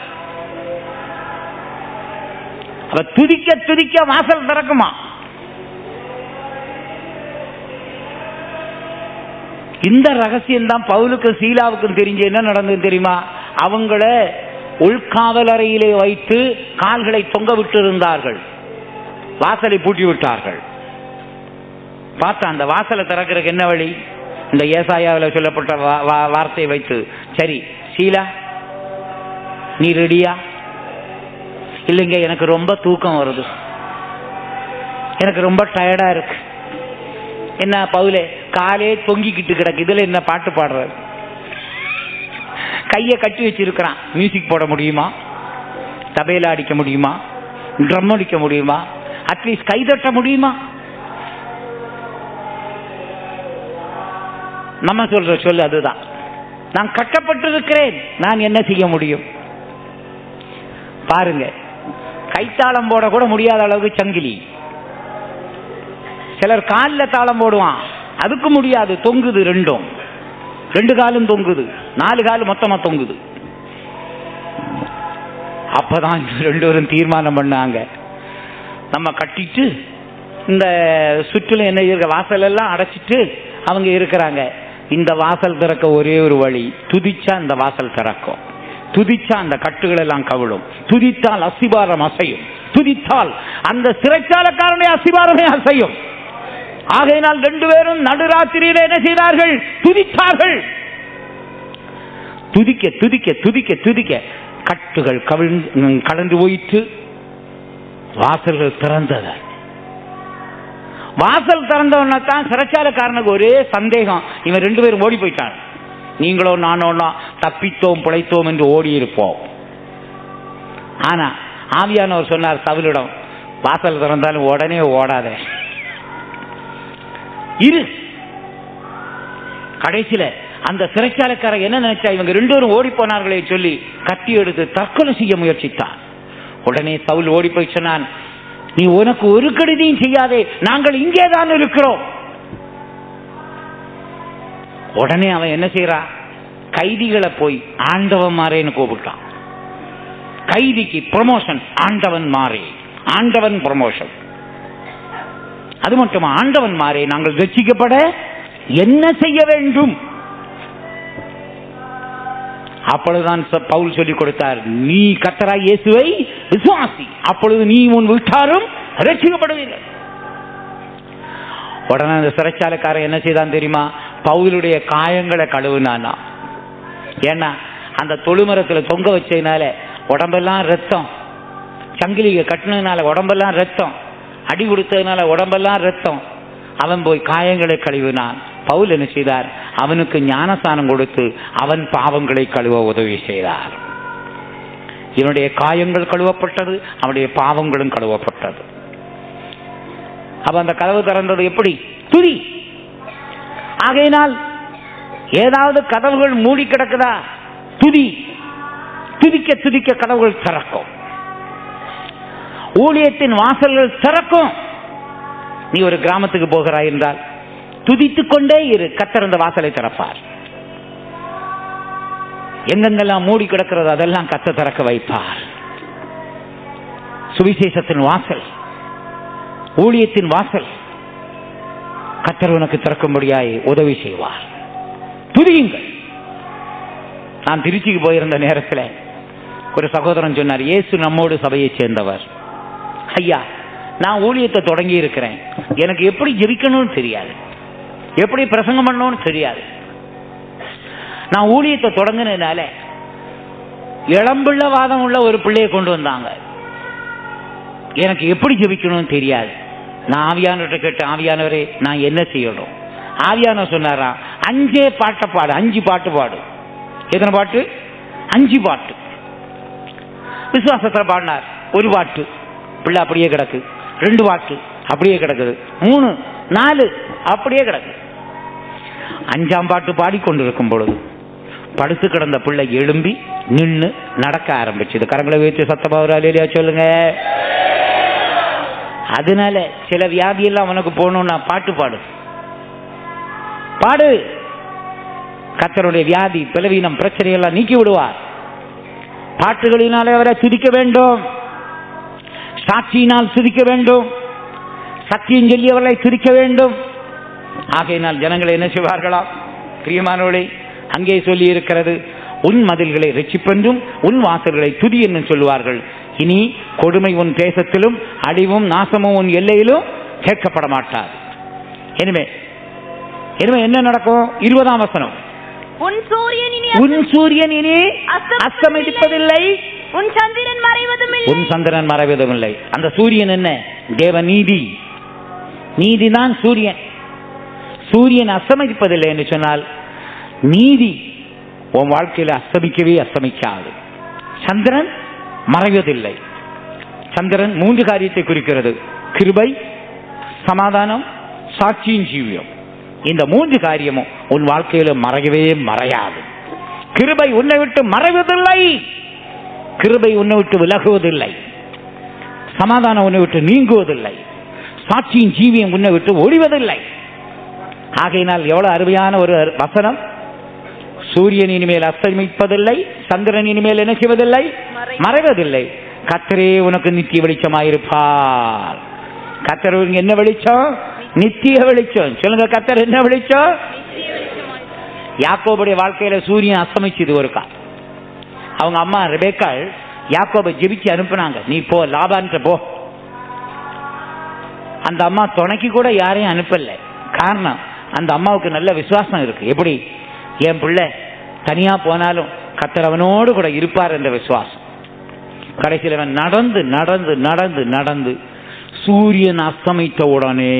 துதிக்க துதிக்க வாசல் திறக்குமா? இந்த ரகசியம் தான் பவுலுக்கும் சீலாவுக்கும் தெரிஞ்சு என்ன நடந்தது தெரியுமா? அவங்கள உள்காவல் அறையிலே வைத்து கால்களை தொங்க விட்டு இருந்தார்கள். வாசலை பூட்டி விட்டார்கள். பார்த்தா அந்த வாசலை திறக்கிறதுக்கு என்ன வழி? இந்த ஏசாயாவில் சொல்லப்பட்ட வார்த்தையை வைத்து, சரி சீலா நீ ரெடியா? இல்லைங்க, எனக்கு ரொம்ப தூக்கம் வருது, எனக்கு ரொம்ப டயர்டா இருக்கு. என்ன பவுலே, காலே தொங்கிக்கிட்டு கிடக்கு, இதுல என்ன பாட்டு பாடுற? கையை கட்டி வச்சிருக்கிறான். மியூசிக் போட முடியுமா? தபேலா அடிக்க முடியுமா? ட்ரம் அடிக்க முடியுமா? அட்லீஸ்ட் கை தட்ட முடியுமா? நம்ம சொல்ற சொல்லு அதுதான். நான் கட்டப்பட்டிருக்கிறேன், நான் என்ன செய்ய முடியும்? பாருங்க, கைத்தாளம் போட கூட முடியாத அளவுக்கு சங்கிலி. சிலர் காலில் தாளம் போடுவான், அதுக்கு முடியாது, தொங்குது. 2 காலும் தொங்குது, 4 காலும் மொத்தமா தொங்குது. அப்பதான் 2 பேரும் தீர்மானம் பண்ணாங்க, நம்ம கட்டிட்டு இந்த சுற்றிலும் என்ன இருக்க வாசல் எல்லாம் அடைச்சிட்டு அவங்க இருக்கிறாங்க. இந்த வாசல் திறக்க ஒரே ஒரு வழி, துதிச்சா இந்த வாசல் திறக்கும். துதிச்சா அந்த கட்டுகள் எல்லாம் கவிழும். துதித்தால் அசிபாரம் அசையும். துதித்தால் அந்த சிறைச்சாலக்காரனுடைய அசிபாரமே அசையும். ஆகையினால் 2 பேரும் நடுராத்திரியில என்ன செய்தார்கள்? துதித்தார்கள். துதிக்க துதிக்க துதிக்க துதிக்க கட்டுகள் கலந்து போயிட்டு வாசல்கள் திறந்தது. வாசல் திறந்தவன தான் சிறைச்சாலக்காரனுக்கு ஒரே சந்தேகம், இவன் 2 பேரும் ஓடி போயிட்டான். நீங்களோ நானோ தப்பித்தோம் பிழைத்தோம் என்று ஓடி இருப்போம். ஆனா ஆவியானவர் சொன்னார் சவுலிடம், வாசல் திறந்தாலும் உடனே ஓடாத, இரு. கடைசியில அந்த சிறைச்சாலைக்காரர் என்ன நினைச்சா, இவங்க 2 பேரும் ஓடி போனார்களே சொல்லி கத்தி எடுத்து தற்கொலை செய்ய முயற்சித்தான். உடனே சவுல் ஓடி போய் சொன்னான், நீ உனக்கு ஒரு கெடுதியும் செய்யாதே, நாங்கள் இங்கேதான் இருக்கிறோம். உடனே அவன் என்ன செய்யறா, கைதிகளை போய் ஆண்டவன் மாறேன்னு கூப்பிட்டான். கைதிக்கு ப்ரமோஷன், ஆண்டவன் மாறே, ஆண்டவன் ப்ரமோஷன். அது மட்டுமா, ஆண்டவன் மாறே, நாங்கள் ரட்சிக்கப்பட என்ன செய்ய வேண்டும்? அப்பொழுதுதான் பவுல் சொல்லிக் கொடுத்தார், நீ கர்த்தராகிய இயேசுவை விசுவாசி, அப்பொழுது நீ உன் வீட்டாரும் ரட்சிக்கப்படுவீர்கள். உடனே அந்த சிறைச்சாலைக்காரன் என்ன செய்தான் தெரியுமா? பவுலுடைய காயங்களை கழுவுனானா. ஏன்னா அந்த தொழுமரத்தில் தொங்க வச்சதுனால உடம்பெல்லாம் ரத்தம், சங்கிலியை கட்டினதுனால உடம்பெல்லாம் ரத்தம், அடி கொடுத்ததுனால உடம்பெல்லாம் ரத்தம். அவன் போய் காயங்களை கழுவினான். பவுல் என்ன செய்தார்? அவனுக்கு ஞானஸ்நானம் கொடுத்து அவன் பாவங்களை கழுவ உதவி செய்தார். இவனுடைய காயங்கள் கழுவப்பட்டது, அவனுடைய பாவங்களும் கழுவப்பட்டது. அப்ப அந்த கதவு திறந்தது எப்படி? துதி. ஆகையினால் ஏதாவது கதவுகள் மூடி கிடக்குதா? துதி. துதிக்க துதிக்க கதவுகள் திறக்கும். ஊழியத்தின் வாசல்கள் திறக்கும். நீ ஒரு கிராமத்துக்கு போகிறாய் என்றால் துதித்துக் கொண்டே இரு, கர்த்தர் அந்த வாசலை திறப்பார். எங்கெங்கெல்லாம் மூடி கிடக்கிறது அதெல்லாம் கர்த்தர் திறக்க வைப்பார். சுவிசேஷத்தின் வாசல், ஊழியத்தின் வாசல் கர்த்தர் உனக்கு திறக்கும்படியாய் உதவி செய்வார். துதியுங்கள். நான் திருச்சிக்கு போயிருந்த நேரத்தில் ஒரு சகோதரன் சொன்னார், இயேசு நம்மோடு சபையை சேர்ந்தவர். ஐயா, நான் ஊழியத்தை தொடங்கி இருக்கிறேன், எனக்கு எப்படி ஜெபிக்கணும்னு தெரியாது, எப்படி பிரசங்கம் பண்ணணும்னு தெரியாது. நான் ஊழியத்தை தொடங்கினால இளம்பிள்ள வாதம் உள்ள ஒரு பிள்ளையை கொண்டு வந்தாங்க. எனக்கு எப்படி ஜெபிக்கணும்னு தெரியாது. நான் ஆவியானவர்கிட்ட கேட்டேன், ஆவியானவரே நான் என்ன செய்யணும்? ஆவியானவர் சொன்னாரா, 5 பாட்டை பாடு, 5 பாட்டு பாடு. எத்தனை பாட்டு? 5 பாட்டு. விசுவாசத்தில் பாடினார். 1 பாட்டு பிள்ளை அப்படியே கிடக்கு, 2 பாட்டு அப்படியே கிடக்குது, 3, 4 அப்படியே கிடக்கு. 5ஆம் பாட்டு பாடிக்கொண்டிருக்கும் பொழுது படுத்து கிடந்த பிள்ளை எழும்பி நின்று நடக்க ஆரம்பிச்சது. கரங்களை வைத்து சத்தமா ஒரு அல்லேலூயா சொல்லுங்க. அதனால சில வியாதியெல்லாம் அவனுக்கு போகணும்னா பாட்டு பாடு, பாடு. கர்த்தருடைய வியாதி, பலவீனம், பிரச்சனையெல்லாம் நீக்கி விடுவார். பாட்டுகளினாலே அவரை துதிக்க வேண்டும், சாட்சியினால் துதிக்க வேண்டும், சத்தியம் சொல்லி அவர்களை துதிக்க வேண்டும். ஆகையினால் ஜனங்களை என்ன செய்வார்களாம்? பிரியமானவர்களே, அங்கே சொல்லி இருக்கிறது, உன் மதில்களை ரட்சிப்பென்றும் உன் வாசல்களை துதி என்று சொல்லுவார்கள். இனி கொடுமை உன் தேசத்திலும் அழிவும் நாசமும் உன் எல்லையிலும் கேட்கப்பட மாட்டார். எனவே என்ன நடக்கும்? 20ஆம் வசனம், உன் சூரியன் இனி அஸ்தமிப்பதில்லை, உன் சந்திரன் மறைவதும் இல்லை. அந்த சூரியன் என்ன? தேவ நீதி. நீதிதான் சூரியன். சூரியன் அஸ்தமிப்பதில்லை என்று சொன்னால் நீதி உன் வாழ்க்கையில் அஸ்தமிக்காது. சந்திரன் மறைவதில்லை. சந்திரன் 3 காரியத்தை குறிக்கிறது: கிருபை, சமாதானம், சாட்சியின் ஜீவியம். இந்த 3 காரியமும் உன் வாழ்க்கையில மறையவே மறையாது. கிருபை உன்னை விட்டு மறைவதில்லை, கிருபை உன்னை விட்டு விலகுவதில்லை, சமாதானம் உன்னை விட்டு நீங்குவதில்லை, சாட்சியின் ஜீவியம் உன்னை விட்டு ஒழிவதில்லை. ஆகையினால் எவ்வளவு அருமையான ஒரு வசனம்! சூரியன் இனிமேல் அஸ்தமிப்பதில்லை, சந்திரன் இனிமேல் என்ன செய்வதில்லை? மறைவதில்லை. கர்த்தரே உனக்கு நித்திய வெளிச்சமாயிருப்பார். கர்த்தர் என்ன வெளிச்சம்? நித்திய வெளிச்சம். சொல்லுங்க, கர்த்தர் என்ன வெளிச்சம்? யாக்கோபுடைய வாழ்க்கையில சூரியன் அஸ்தமிச்சது ஒரு கால். அவங்க அம்மா ரெபேக்காள் யாக்கோபை ஜெபிச்சு அனுப்புனாங்க, நீ போ லாபான்ட்ட போ. அந்த அம்மா துணைக்கு கூட யாரையும் அனுப்பல. காரணம், அந்த அம்மாவுக்கு நல்ல விசுவாசம் இருக்கு. எப்படி? என் பிள்ளை தனியா போனாலும் கர்த்தர் அவனோடு கூட இருப்பார் என்ற விசுவாசம். கடைசியில் அவன் நடந்து நடந்து நடந்து நடந்து சூரியன் அஸ்தமித்த உடனே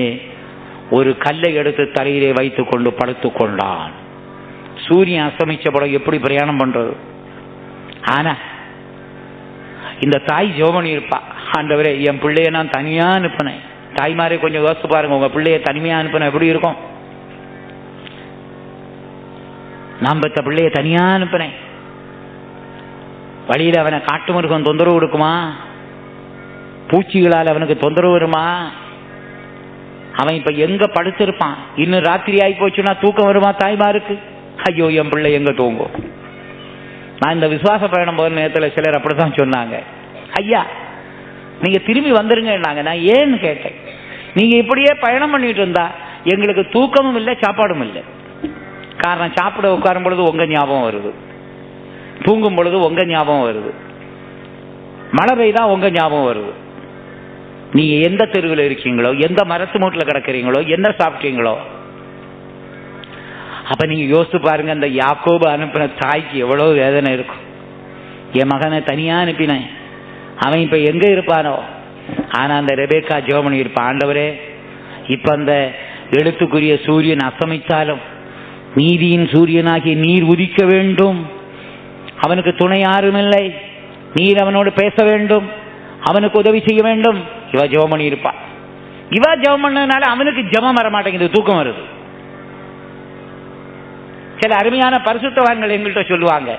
ஒரு கல்லை எடுத்து தலையிலே வைத்துக் கொண்டு படுத்துக் கொண்டான். சூரியன் அஸ்தமிச்ச படம் எப்படி பிரயாணம் பண்றது? ஆனா இந்த தாய் ஜோமணி இருப்பா, ஆண்டவரே என் பிள்ளைய நான் தனியா அனுப்பினேன். தாய்மாரே கொஞ்சம் யோசிச்சு பாருங்க, உங்க பிள்ளைய தனிமையா அனுப்பின எப்படி இருக்கும்? நான் பெற்ற பிள்ளைய தனியா அனுப்பினேன், வழியில அவனை காட்டு மிருகம் தொந்தரவு கொடுக்குமா? பூச்சிகளால் அவனுக்கு தொந்தரவு வருமா? அவன் இப்ப எங்க படுத்திருப்பான்? இன்னும் ராத்திரி ஆகி போச்சுன்னா தூக்கம் வருமா தாய்மாருக்கு? ஐயோ என் பிள்ளை எங்க தூங்கும்? நான் இந்த விசுவாச பயணம் போகிற நேரத்தில் சிலர் அப்படித்தான் சொன்னாங்க, ஐயா நீங்க திரும்பி வந்துருங்க. நான் ஏன்னு கேட்டேன். நீங்க இப்படியே பயணம் பண்ணிட்டு இருந்தா எங்களுக்கு தூக்கமும் இல்லை, சாப்பாடும் இல்லை. காரணம், சாப்பிட உட்காரும் பொழுது உங்க ஞாபகம் வருது, தூங்கும் பொழுது உங்க ஞாபகம் வருது, மழை பெய்தா உங்க ஞாபகம் வருது. நீங்க எந்த தெருவில் இருக்கீங்களோ, எந்த மரத்து மூட்டில் கிடக்கிறீங்களோ, என்ன சாப்பிட்டீங்களோ. அப்ப நீங்க யோசித்து பாருங்க, அந்த யாக்கோபு அனுப்பின தாய்க்கு எவ்வளவு வேதனை இருக்கும். என் மகனை தனியா அனுப்பினேன், அவன் இப்ப எங்க இருப்பானோ. ஆனா அந்த ரெபேக்கா ஜெபம் பண்ணி இருப்பான், ஆண்டவரே இப்ப அந்த எழுத்துக்குரிய சூரியன் அஸ்தமித்தாலும் நீதியின் சூரியனாகிய நீர் உதிக்க வேண்டும். அவனுக்கு துணை யாரும் இல்லை. நீர் அவனோடு பேச வேண்டும், அவனுக்கு உதவி செய்ய வேண்டும். இவ ஜெபம் பண்ணி இருப்பா. இவ ஜெபம் பண்ணதுனால அவனுக்கு ஜெபம் வர மாட்டேங்குது, தூக்கம் வருது. சில அருமையான பரிசுத்தவான்கள் எங்கள்கிட்ட சொல்லுவாங்க,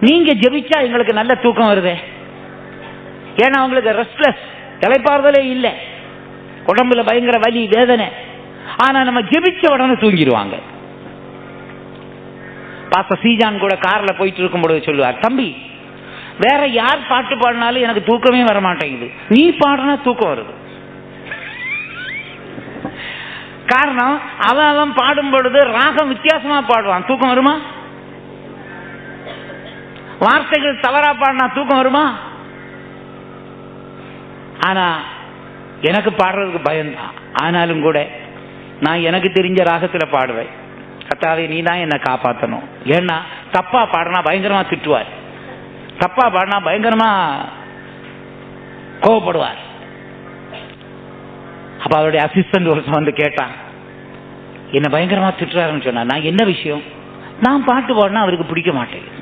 நீங்க ஜெபிச்சா எங்களுக்கு நல்ல தூக்கம் வருதே. ஏன்னா அவங்களுக்கு ரெஸ்ட்லெஸ், இளைப்பாறுதலே இல்லை, உடம்புல பயங்கர வலி வேதனை. ஆனா நம்ம ஜெபிச்ச உடனே தூங்கிடுவாங்க. பாஸ்டர் சீஜான் கூட கார்ல போயிட்டு இருக்கும் பொழுது சொல்லுவார், தம்பி வேற யார் பாட்டு பாடினாலும் எனக்கு தூக்கமே வர மாட்டேங்குது, நீ பாடுனா தூக்கம் வருது. காரணம் அவன் பாடும் பொழுது ராகம் வித்தியாசமா பாடுவான், தூக்கம் வருமா? வார்த்தைகள் தவறா பாடினா தூக்கம் வருமா? ஆனா எனக்கு பாடுறதுக்கு பயம்தான். ஆனாலும் கூட நான் எனக்கு தெரிஞ்ச ராகத்துல பாடுவேன். கர்த்தாவே நீ தான் என்னை காப்பாற்றணும். ஏன்னா தப்பா பாடினா பயங்கரமா திட்டுவார், தப்பா பாடினா பயங்கரமா கோவப்படுவார். அப்ப அவருடைய அசிஸ்டன்ட் ஒருத்தன் வந்து கேட்டான், என்ன பயங்கரமா திட்டுறாருன்னு சொன்னா, நான் என்ன விஷயம்? நான் பாட்டு பாடினா அவருக்கு பிடிக்க மாட்டேங்குது.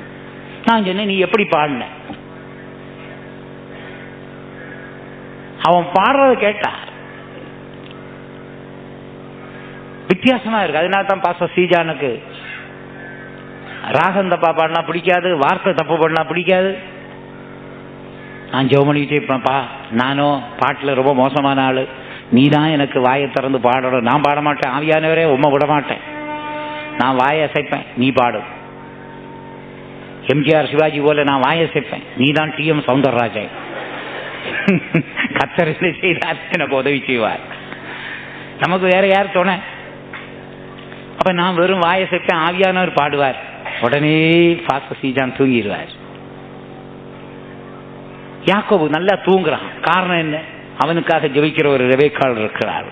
நான் சொன்னேன், நீ எப்படி பாடின? அவன் பாடுறத கேட்டா வித்தியாசமா இருக்கு. அதனால தான் பாஸ்டர் சீஜானுக்கு ராகம் தப்பா பாடினா பிடிக்காது, வார்த்தை தப்பு பாடினா பிடிக்காது. நான் ஜெபம் பண்ணிட்டே இருப்பேன்ப்பா, நானும் பாட்டில் ரொம்ப மோசமான ஆளு, நீ தான் எனக்கு வாயை திறந்து பாடணும். நான் பாட மாட்டேன், ஆவியானவரே உம்மை விட மாட்டேன், நான் வாயை அசைப்பேன், நீ பாடு. எம்ஜிஆர் சிவாஜி போல நான் வாயை அசைப்பேன், நீ தான் TM சௌந்தரராஜன். கர்த்தர் என்ன செய்தார், எனக்கு உதவி செய்வார். நமக்கு வேற யார் துணை? அப்ப நான் வெறும் வாயை அசைப்பேன், ஆவியானவர் பாடுவார். உடனே பாஸ்டர் சீஜான் தூங்கிடுவார். யாக்கோபு நல்லா தூங்குறான். காரணம் என்ன? அவனுக்காக ஜெபிக்கிற ஒரு ரெபேக்காள் இருக்கிறார்.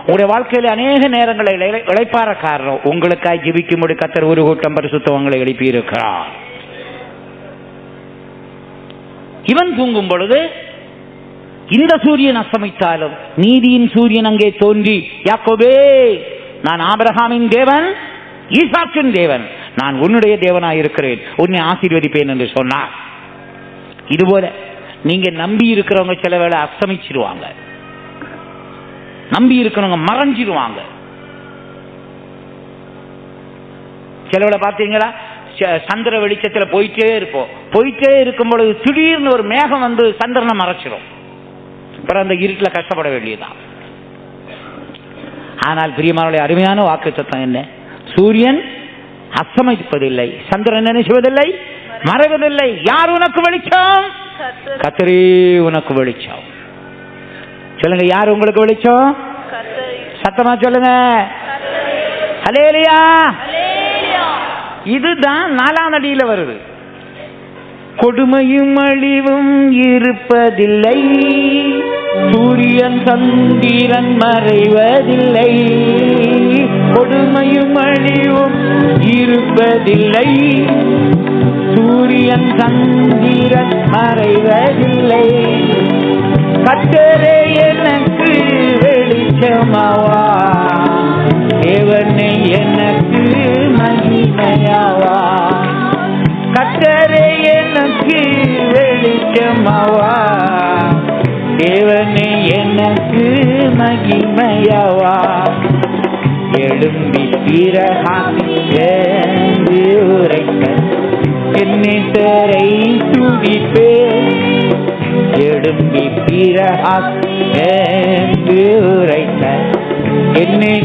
உங்களுடைய வாழ்க்கையில அநேக நேரங்களை இளைப்பாற காரணம் உங்களுக்காக ஜெபிக்கும்படி கர்த்தர் ஒரு கூட்டம் பரிசுத்தவங்களை எழுப்பி இருக்கிறார். இவன் தூங்கும் பொழுது இந்த சூரியன் அஸ்தமித்தாலும் நீதியின் சூரியன் அங்கே தோன்றி, யாக்கோபே நான் ஆபிரகாமின் தேவன், ஈசாக்கின் தேவன், நான் உன்னுடைய தேவனாய் இருக்கிறேன், உன்னை ஆசீர்வதிப்பேன் என்று சொன்னார். இதுபோல நீங்க நம்பி இருக்கிறவங்க சில வேளை அஸ்தமிச்சிருவாங்க, நம்பி இருக்கிறவங்க மறைஞ்சிருவாங்க. சில வேளை பார்த்தீங்களா, சந்திர வெளிச்சத்துல போயிட்டே இருப்போம், போயிட்டே இருக்கும் பொழுது திடீர்னு ஒரு மேகம் வந்து சந்திரனை மறைச்சிடும். அப்புறம் அந்த இருட்டுல கஷ்டப்பட வேண்டியதுதான். ஆனால் பிரியமானவர்களே, அருமையான வாக்குத்தத்தம் என்ன? சூரியன் அஸ்தமிப்பதில்லை, சந்திரன் என்ன செய்வதில்லை, மறைவதில்லை. யார் உனக்கு வெளிச்சம்? கர்த்தரே உனக்கு வெளிச்சம். சொல்லுங்க, யார் உங்களுக்கு வெளிச்சம்? சத்தமா சொல்லுங்க, ஹல்லேலூயா. இதுதான் 4ஆம் அடியில வருது. கொடுமையும் அழிவும் இருப்பதில்லை, சூரியன் சந்திரன் மறைவதில்லை. கொடுமையும் அழிவும் இருப்பதில்லை, சூரியன் சந்திரன் மறைவதில்லை. கர்த்தரே எனக்கு வெளிச்சமாவா, தேவனே எனக்கு மகிமையாவா. கர்த்தரே எனக்கு வெளிச்சமாவா, தேவனே எனக்கு மகிமையாவா. எழும்பி பிரகாசித்து உரைக்க என்னை துதிப்பேன். எழும்பி பிரகாசித்து உரைக்க என்னை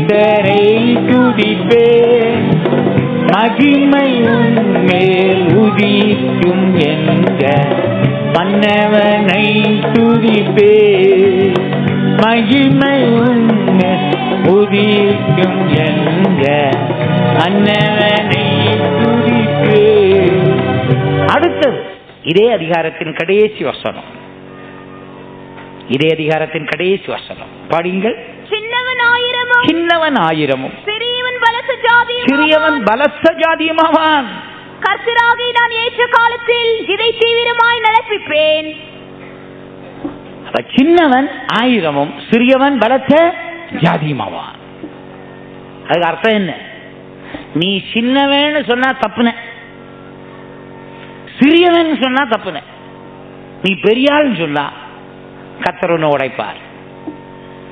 துதிப்பேன். மகிமை மேல் உதிக்கும் என்ற மன்னவனை துதிப்பேன். மகிமை உதிக்கும் என்ற மன்னவனை துதிப்பேன். அடுத்தது இதே அதிகாரத்தின் கடைசி வசனம், இதே அதிகாரத்தின் கடைசி வசனம் படிங்கள். சின்னவன் ஆயிரமும் சிறியவன் பலத்த ஜாதியுமாவான். கர்த்தராகிய நான் ஏற்ற காலத்தில் இதை தீவிரமாய் நடப்பிப்பேன். சின்னவன் ஆயிரமும் சிறியவன் பலத்த ஜாதியுமாவான். அதுக்கு அர்த்தம் என்ன? நீ சின்னவன்னு சொன்னா தப்புன, சிறியவன் சொன்னா தப்புன, நீ பெரியாள்னு சொன்னா கர்த்தர் ஒன்று உடைப்பார்.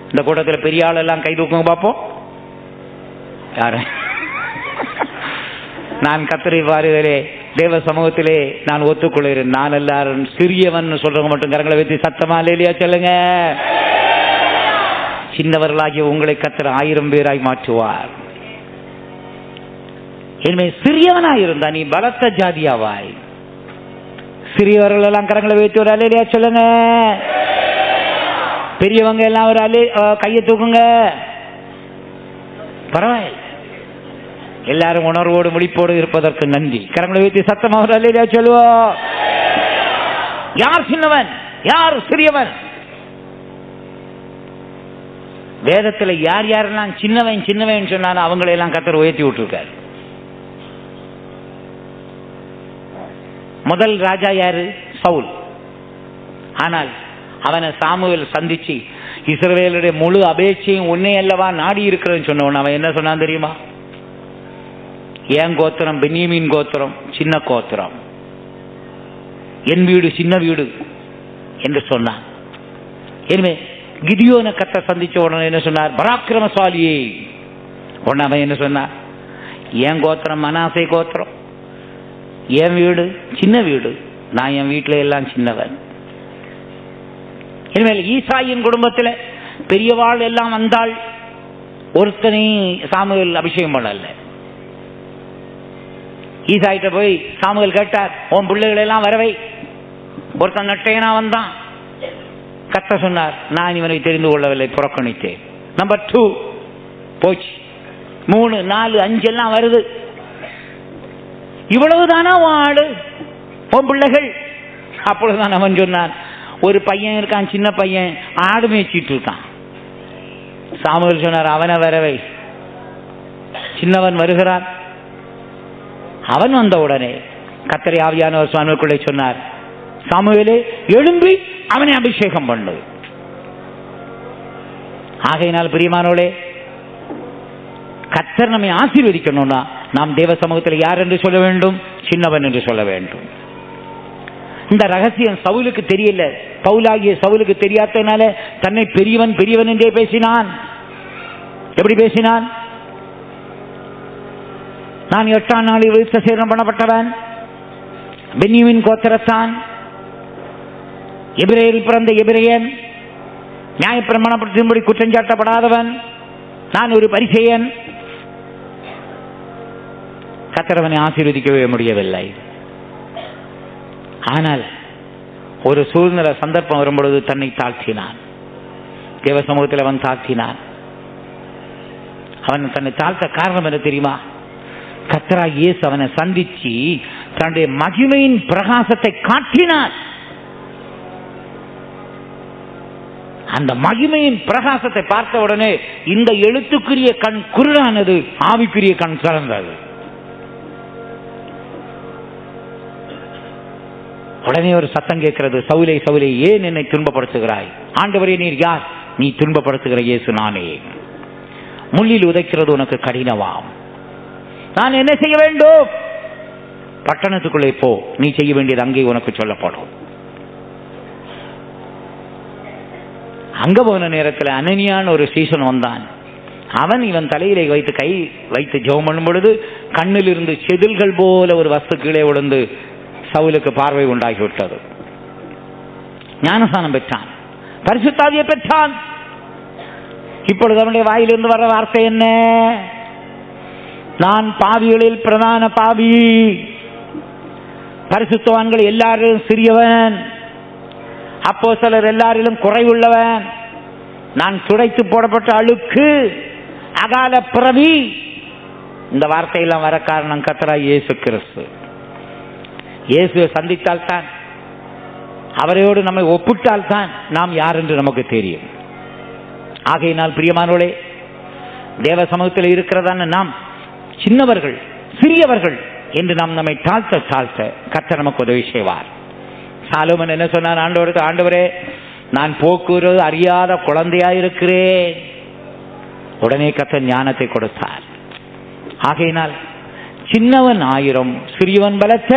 இந்த கூட்டத்தில் பெரிய ஆள் எல்லாம் கை தூக்குங்க பார்ப்போம். யாரு? நான் கர்த்தரை பாருகிறே தேவ சமூகத்திலே நான் ஒத்துக்கொள்கிறேன். நான் எல்லாரும் சிறியவன் சொல்றவங்க மட்டும் கரங்களை வைத்து சத்தமா இல்லையா சொல்லுங்க. சின்னவர்களாகிய உங்களை கர்த்தர் 1000 பேராய் மாற்றுவார். இனிமே சிறியவனாய் இருந்தா நீ பலத்த ஜாதியாவாய். சிறியவர்கள் எல்லாம் கரங்களை வைத்து ஒரு அலையிலையா சொல்லுங்க. பெரியவங்க எல்லாம் ஒரு கையை தூக்குங்க. பரவாயில்லை, எல்லாரும் உணர்வோடு முடிப்போடு இருப்பதற்கு நன்றி. கரங்களை வைத்து சத்தமாக ஒரு அலையிலையா சொல்லுவோம். யார் சின்னவன், யார் சிறியவன்? வேதத்தில் யார் யாரெல்லாம் சின்னவன் சின்னவன் சொன்னாலும் அவங்களை எல்லாம் கர்த்தர் உயர்த்தி விட்டுருக்காரு. முதல் ராஜா யாரு? சவுல். ஆனால் அவனை சாமுவேல் சந்திச்சு இஸ்ரவேலுடைய முழு அபேட்சையும் உன்னை அல்லவா நாடி இருக்கிறன்னு சொன்னவன் அவன் என்ன சொன்னான் தெரியுமா? என் கோத்திரம் பென்யமீன் கோத்திரம் சின்ன கோத்திரம், என் வீடு சின்ன வீடு என்று சொன்னான். எனவே கிதியோனை கர்த்தர் சந்திச்ச உடனே என்ன சொன்னார்? பராக்கிரமசாலியே. உடனே அவன் என்ன சொன்னார்? என் கோத்திரம் மனாசே கோத்திரம், என் வீடு சின்ன வீடு, நான் என் வீட்டில் எல்லாம் சின்னவன். இனிமேல் ஈசாயின் குடும்பத்தில் பெரியவாள் எல்லாம் வந்தாள், ஒருத்தனை சாமுவேல் அபிஷேகம் பண்ணல. ஈசாயிட்ட போய் சாமுவேல் கேட்டார், உன் பிள்ளைகள் எல்லாம் வரவை. ஒருத்தன் நட்டையனா வந்தான். கர்த்தர் சொன்னார், நான் இவனை தெரிந்து கொள்ளவில்லை, புறக்கணித்தேன். நம்பர் 2 போச்சு. 3, 4, 5 எல்லாம் வருது. இவ்வளவுதானா வாடு உன் பிள்ளைகள்? அப்பொழுதுதான் அவன் சொன்னான், ஒரு பையன் இருக்கான், சின்ன பையன், ஆடு மேய்ச்சிட்டு இருக்கான். சாமுவேல் சொன்னார், அவனை வரவை, சின்னவன் வருகிறான். அவன் வந்த உடனே கர்த்தர் ஆவியானவர் சாமுவேலுக்குள்ளே சொன்னார், சாமுவேலே எழும்பி அவனை அபிஷேகம் பண்ணு. ஆகையினால் பிரியமானோளே, கர்த்தர் நம்மை ஆசீர்வதிக்கணும்னா நாம் தேவ சமூகத்தில் யார் என்று சொல்ல வேண்டும்? சின்னவன் என்று சொல்ல வேண்டும். இந்த ரகசியம் சவுலுக்கு தெரியல. பவுலாகிய சவுலுக்கு தெரியாதனால தன்னை பெரியவன் பெரியவன் என்றே பேசினான். எப்படி பேசினான்? நான் 8ஆம் நாளில் விருத்த சேதனம் பண்ணப்பட்டவன், பென்யமீன் கோத்திரத்தான், எபிரேயரில் பிறந்த எபிரேயன், நியாயப்பிரமாணத்தின்படி குற்றஞ்சாட்டப்படாதவன், நான் ஒரு பரிசேயன். கர்த்தரவனை ஆசீர்வதிக்கவே முடியவில்லை. ஆனால் ஒரு சூழ்நிலை சந்தர்ப்பம் வரும்பொழுது தன்னை தாழ்த்தினான். தேவ சமூகத்தில் அவன் தாழ்த்தினான். அவன் தன்னை தாழ்த்த காரணம் என்ன தெரியுமா? கர்த்தராகிய இயேசு அவனை சந்திச்சு தன்னுடைய மகிமையின் பிரகாசத்தை காட்டினார். அந்த மகிமையின் பிரகாசத்தை பார்த்த உடனே இந்த எழுத்துக்குரிய கண் குருடானது, ஆவிக்குரிய கண் திறந்தது. உடனே ஒரு சத்தம் கேட்கிறது, சவுலே சவுலே ஏன் என்னை துன்பப்படுத்துகிறாய்? ஆண்டவரே நீர் யார்? நீ துன்பப்படுத்துகிற இயேசு நானே. முள்ளில் உதைக்கிறது உனக்கு கடினமாம். நான் என்ன செய்ய வேண்டும்? பட்டணத்துக்குள்ளே போ, நீ செய்ய வேண்டியது அங்கே உனக்கு சொல்லப்படும். அங்க போன நேரத்தில் அனனியான் ஒரு சீசன் வந்தான். அவன் இவன் தலையிலே வைத்து கை வைத்து ஜெபம் பண்ணும் பொழுது கண்ணில் இருந்து செதில்கள் போல ஒரு வஸ்து கீழே விழுந்து சவுலுக்கு பார்வை உண்டாகிவிட்டது. ஞானஸ்நானம் பெற்றான், பரிசுத்தாவியை பெற்றான். இப்பொழுது அவனுடைய வாயிலிருந்து வர்ற வார்த்தை என்ன? நான் பாவிகளில் பிரதான பாவி, பரிசுத்தவான்கள் எல்லாரும் சிறியவன், அப்போஸ்தலர் எல்லாரிலும் குறைவுள்ளவன், நான் துடைத்து போடப்பட்ட அழுக்கு, அகால பிறவி. இந்த வார்த்தையெல்லாம் வர காரணம் கர்த்தராகிய இயேசு கிறிஸ்து. இயேசுவை சந்தித்தால் தான், அவரையோடு நம்மை ஒப்பிட்டால் தான் நாம் யார் என்று நமக்கு தெரியும். ஆகையினால் பிரியமானோளே, தேவ சமூகத்தில் இருக்கிறதான நாம் சின்னவர்கள் சிறியவர்கள் என்று நாம் நம்மை தாழ்த்த தாழ்த்த கர்த்தர் நமக்கு உதவி செய்வார். சாலோமன் என்ன சொன்னார் ஆண்டவருக்கு? ஆண்டவரே, நான் போக்குவரத்து அறியாத குழந்தையாயிருக்கிறேன். உடனே கர்த்தர் ஞானத்தை கொடுத்தார். ஆகையினால் சின்னவன் 1000 சிறியவன் பலத்த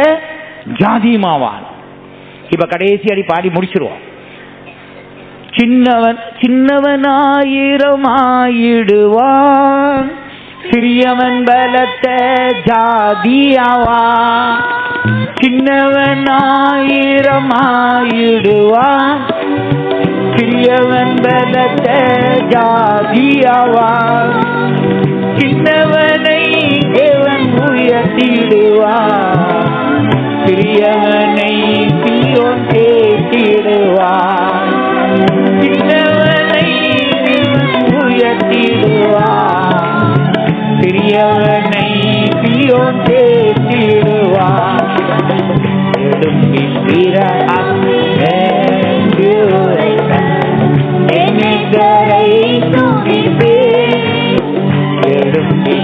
ஜாதியுமாவான். இப்ப கடைசி அடி பாடி முடிச்சிருவோம். சின்னவன் 1000 ஆயிடுவான், சிறியவன் பலத்த ஜாதியாவான். சின்னவன் 1000 ஆயிடுவான், சிறியவன் பலத்த ஜாதியாவான். சின்னவனை தேவன் உயர்த்திடுவான், சிறியவனை சீயோன் தேற்றிடுவான். சின்னவனை உயர்த்திடுவான், சிறியவனை சீயோன் தேற்றிடுவான். எழும்பி என்னை துதிப்பே, எழும்பி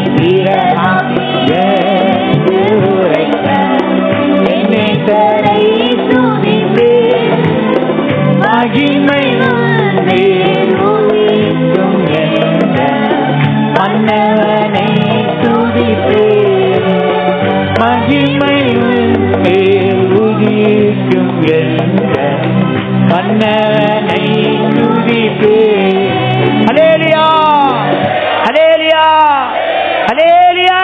என்னை துதிப்பே. மகிமை மன்னவனை துதிப்பே, மகிமை உதிக்கும் என்ற மன்னவனை துதிப்பே. ஹல்லேலூயா, ஹல்லேலூயா, ஹல்லேலூயா.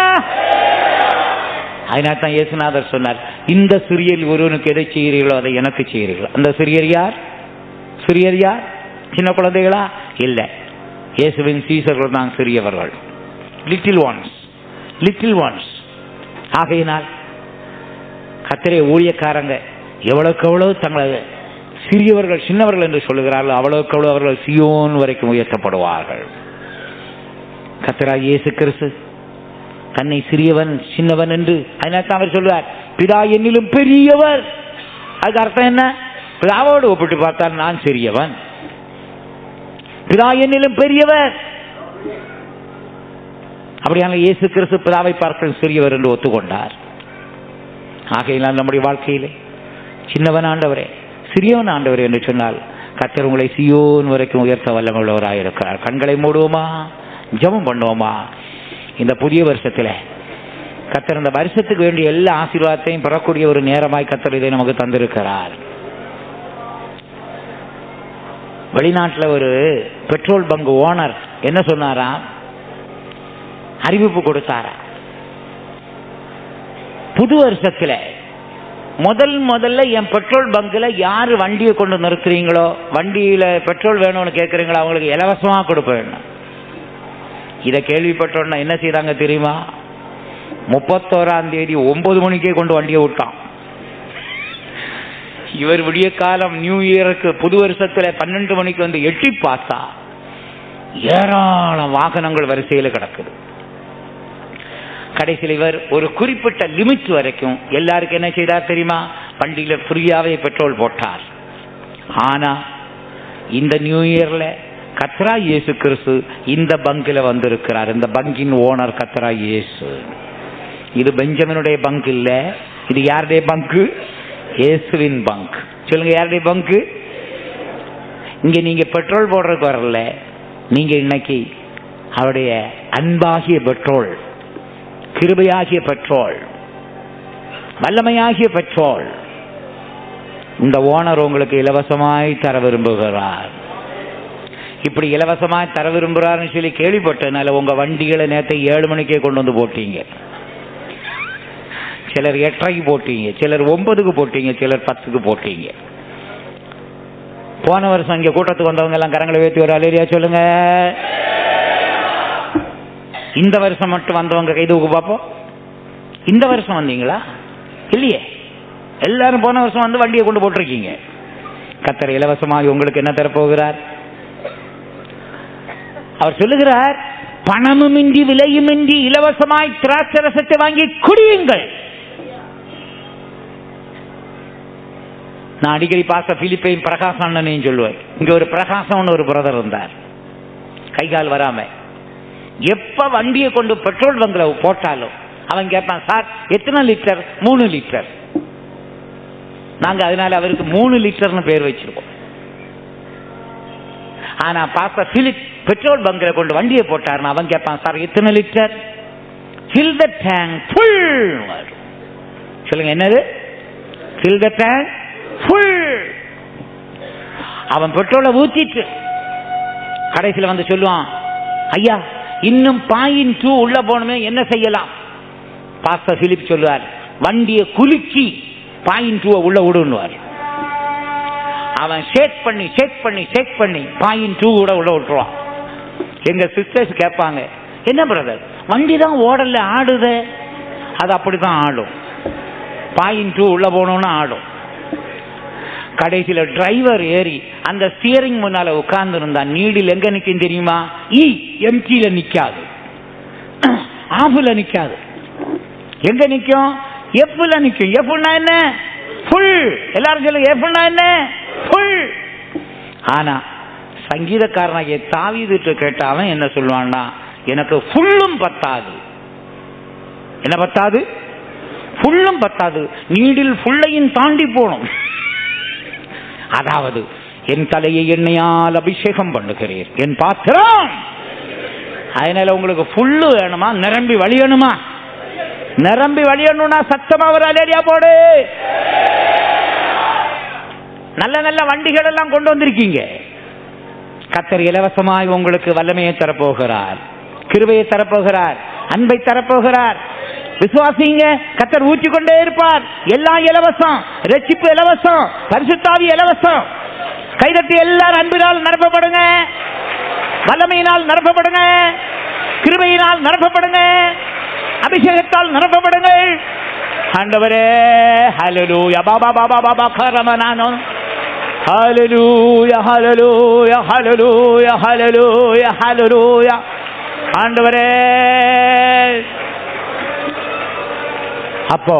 அதனால்தான் இயேசுநாதர் சொன்னார், இந்த சிறியர் ஒருவனுக்கு எதை செய்கிறீர்களோ அதை எனக்கு செய்கிறீர்கள். அந்த சிறியர் யார்? சிறியர் யார்? சின்ன குழந்தைகளா? இல்லை, இயேசுவின் சீசர்கள் தான் சிறியவர்கள். Little once, little once. ஆகையினால் கர்த்தருடைய ஊழியக்காரங்க எவ்வளவுக்கு எவ்வளவு தங்களை சிறியவர்கள் சின்னவர்கள் என்று சொல்லுகிறார்கள், அவ்வளவுக்கு அவ்வளவு அவர்கள் சீயோன் வரைக்கும் உயர்த்தப்படுவார்கள். கர்த்தராகிய இயேசு கிறிஸ்து தன்னை சிறியவன் சின்னவன் என்று அதனால அவர் சொல்லுவார், பிதா என்னிலும் பெரியவர். அதுக்கு அர்த்தம் என்ன? பிதாவோடு ஒப்பிட்டு பார்த்தால் நான் சிறியவன், பிதா என்னிலும் பெரியவர். அப்படியான இயேசு கிறிஸ்து பிதாவை பார்க்க சிறியவர் என்று ஒத்துக்கொண்டார். ஆகையினால் நம்முடைய வாழ்க்கையிலே சின்னவன் ஆண்டவரே சிறியவன் ஆண்டவரே என்று சொன்னால் கர்த்தர் உங்களை சீயோன் வரைக்கும் உயர்த்த வல்லமையுள்ளவராக இருக்கிறார். கண்களை மூடுவோமா, ஜெபம் பண்ணுவோமா? இந்த புதிய வருஷத்தில் கர்த்தர் இந்த வருஷத்துக்கு வேண்டிய எல்லா ஆசீர்வாதத்தையும் பெறக்கூடிய ஒரு நேரமாய் கர்த்தர் இதை நமக்கு தந்திருக்கிறார். வெளிநாட்டில் ஒரு பெட்ரோல் பங்க் ஓனர் என்ன சொன்னாரா, அறிவிப்பு கொடுத்தாரா, புது வருஷத்துல முதல்ல என் பெட்ரோல் பங்க்ல யாரு வண்டியை கொண்டு நிறுத்துறீங்களோ, வண்டியில பெட்ரோல் வேணும்னு கேட்குறீங்களோ அவங்களுக்கு இலவசமா கொடுப்பேன். இதை கேள்விப்பட்டோன்னா என்ன செய்யறாங்க தெரியுமா? 31ஆம் தேதி 9 மணிக்கே கொண்டு வண்டியை விட்டான். இவர் விடிய காலம் நியூ இயருக்கு புது வருஷத்துல 12 மணிக்கு வந்து எட்டி பார்த்தா ஏராளம் வாகனங்கள் வரிசையில் கிடக்குது. கடைசியில் இவர் ஒரு குறிப்பிட்ட லிமிட் வரைக்கும் எல்லாருக்கும் என்ன செய்தார் தெரியுமா? வண்டியில ஃப்ரீயாவே பெட்ரோல் போட்டார். ஆனா இந்த நியூ இயர்ல கர்த்தராகிய இயேசு கிறிஸ்து இந்த பங்கில் வந்திருக்கிறார். இந்த பங்கின் ஓனர் கர்த்தராகிய இயேசு. இது பெஞ்சமினுடைய பங்க் இல்ல, இது யாருடைய பங்கு? இயேசுவின் பங்க். சொல்லுங்க, யாருடைய பங்கு? இங்க நீங்க பெட்ரோல் போடுறதுக்கு வரல, நீங்க இன்னைக்கு அவருடைய அன்பாகிய பெட்ரோல், கிருபையாகிய பெட்ரோல், வல்லமையாகிய பெட்ரோல் இந்த ஓனர் உங்களுக்கு இலவசமாய் தர விரும்புகிறார். இப்படி இலவசமாய் தர விரும்புகிறார்னு சொல்லி கேள்விப்பட்டதுனால உங்க வண்டிகளை நேற்று 7 மணிக்கே கொண்டு வந்து போட்டீங்க. சிலர் 8:30 போட்டீங்க, சிலர் 9க்கு போட்டீங்க, சிலர் 10க்கு போட்டீங்க. போன வருஷம் இங்க கூட்டத்துக்கு வந்தவங்க எல்லாம் கரங்களை உயர்த்தி ஒரு அல்லேலூயா சொல்லுங்க. இந்த வருஷம் மட்டும் வந்தவங்க கைதுக்கு பார்ப்போம். இந்த வருஷம் வந்தீங்களா? இல்லையே, எல்லாரும் போன வருஷம் வந்து வண்டியை கொண்டு போட்டிருக்கீங்க. கர்த்தர் இலவசமாக உங்களுக்கு என்ன தரப்போகிறார்? அவர் சொல்லுகிறார், பணமுமின்றி விலையுமின்றி இலவசமாய் திராட்சரசத்தை வாங்கி குடியுங்கள். நான் அடிக்கடி பார்த்த பிலிப்பையும் பிரகாசம் அண்ணனையும் சொல்லுவேன். இங்க ஒரு பிரகாசம்னு ஒரு பிரதர் இருந்தார், கை கால் வராம. எப்ப வண்டியை கொண்டு பெட்ரோல் பங்க்ல போட்டாலும் அவன் கேட்பான், சார் எத்தனை லிட்டர்? 3 லிட்டர். நாங்க அதனால அவருக்கு 3 லிட்டர்னு பேர் வச்சிருக்கோம். ஆனா பாஸ்டர் பிலிப் பெட்ரோல் பங்க்ல கொண்டு வண்டியை போட்டாருன்னா அவன் கேட்பான், சார் எத்தனை litre? fill the tank full. சொல்லுங்க, என்னது? fill the tank full. அவன் பெட்ரோலை ஊத்திட்டு கடைசியில் வந்து சொல்லுவான், ஐயா இன்னும் 0.2 உள்ள போகணுமே, என்ன செய்யலாம்? பாஸ்டர் பிலிப் சொல்லுவார், வண்டியை குலுக்கி 0.2 உள்ள விடுவார். அவன் ஷேக் பண்ணி 0.2 கூட உள்ள விட்டுருவான். எங்க சிஸ்டர்ஸ் கேட்பாங்க, என்ன பிரதர் வண்டி தான் ஓடல, ஆடுது? அது அப்படிதான் ஆடும், 0.2 உள்ள போனோம்னு ஆடும். கடைசியில டிரைவர் ஏறி அந்த ஸ்டியரிங் முன்னால உட்கார்ந்து இருந்தா நீடில் எங்க நிக்கும் தெரியுமா? எம்டில நிக்காது, ஆஃப்ல நிக்காது. எங்க நிக்கும்? எஃப்ல நிக்கும். எஃப்னா என்ன? ஃபுல். எல்லாரும் சொல்லுங்க, எஃப்னா என்ன? ஃபுல். ஆனா சங்கீதக்காரனாகிய தாவீதுட்ட கேட்டாவன் என்ன சொல்லுவான்னா, எனக்கு ஃபுல்லும் பத்தாது. என்ன பத்தாது? ஃபுல்லும் பத்தாது, நீடில் ஃபுல்லையும் தாண்டி போகணும். அதாவது என் தலையை எண்ணெயால் அபிஷேகம் பண்ணுகிறீர், என் பாத்திரம். அதனால உங்களுக்கு ஃபுல்லு வேணுமா, நிரம்பி வழியணுமா? நிரம்பி வழியணும்னா சத்தமா ஒரு அலேரியா போடு. நல்ல நல்ல வண்டிகள் எல்லாம் கொண்டு வந்திருக்கீங்க. கர்த்தர் இலவசமாய் உங்களுக்கு வல்லமையை தரப்போகிறார், கிருபையை தரப்போகிறார், அன்பை தரப்போகிறார். விசுவாசிங்க, கர்த்தர் ஊற்றிக்கொண்டே இருப்பார். எல்லாம் இலவசம். ரட்சிப்பு இலவசம், பரிசுத்த ஆவி இலவசம். கைதட்டி எல்லாரும் அன்பினால் நிரப்பப்படுங்க, வல்லமையினால் நிரப்பப்படுங்க, கிருபையினால் நிரப்பப்படுங்க, அபிஷேகத்தால் நிரப்பப்படுங்கள். ஆண்டவரே ஹல்லேலூயா, பாபா பாபா பாபா கரமனானோ, ஹல்லேலூயா ஹல்லேலூயா ஹல்லேலூயா ஹல்லேலூயா ஹல்லேலூயா. ஆண்டவரே, அப்போ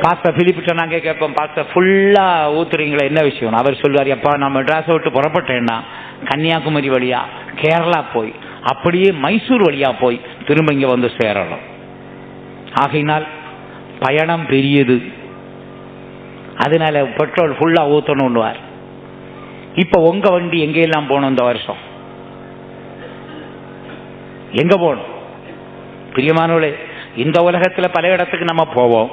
பாஸ்டர் பிலிப்பிட்ட நாங்க கேட்போம், பாஸ்டர் ஃபுல்லா ஊத்துறீங்களா, என்ன விஷயம்? அவர் சொல்லுவார், எப்பா நான் மெட்ராஸை விட்டு புறப்பட்டேன்னா கன்னியாகுமரி வழியா கேரளா போய் அப்படியே மைசூர் வழியா போய் திரும்ப இங்க வந்து சேரணும். ஆகையினால் பயணம் பெரியது, அதனால பெட்ரோல் ஃபுல்லா ஊத்தணும்னுவார். இப்ப உங்க வண்டி எங்கெல்லாம் போகணும்? இந்த வருஷம் எங்க போகணும்? பிரியமானவர்களே, இந்த உலகத்துல பல இடத்துக்கு நம்ம போவோம்,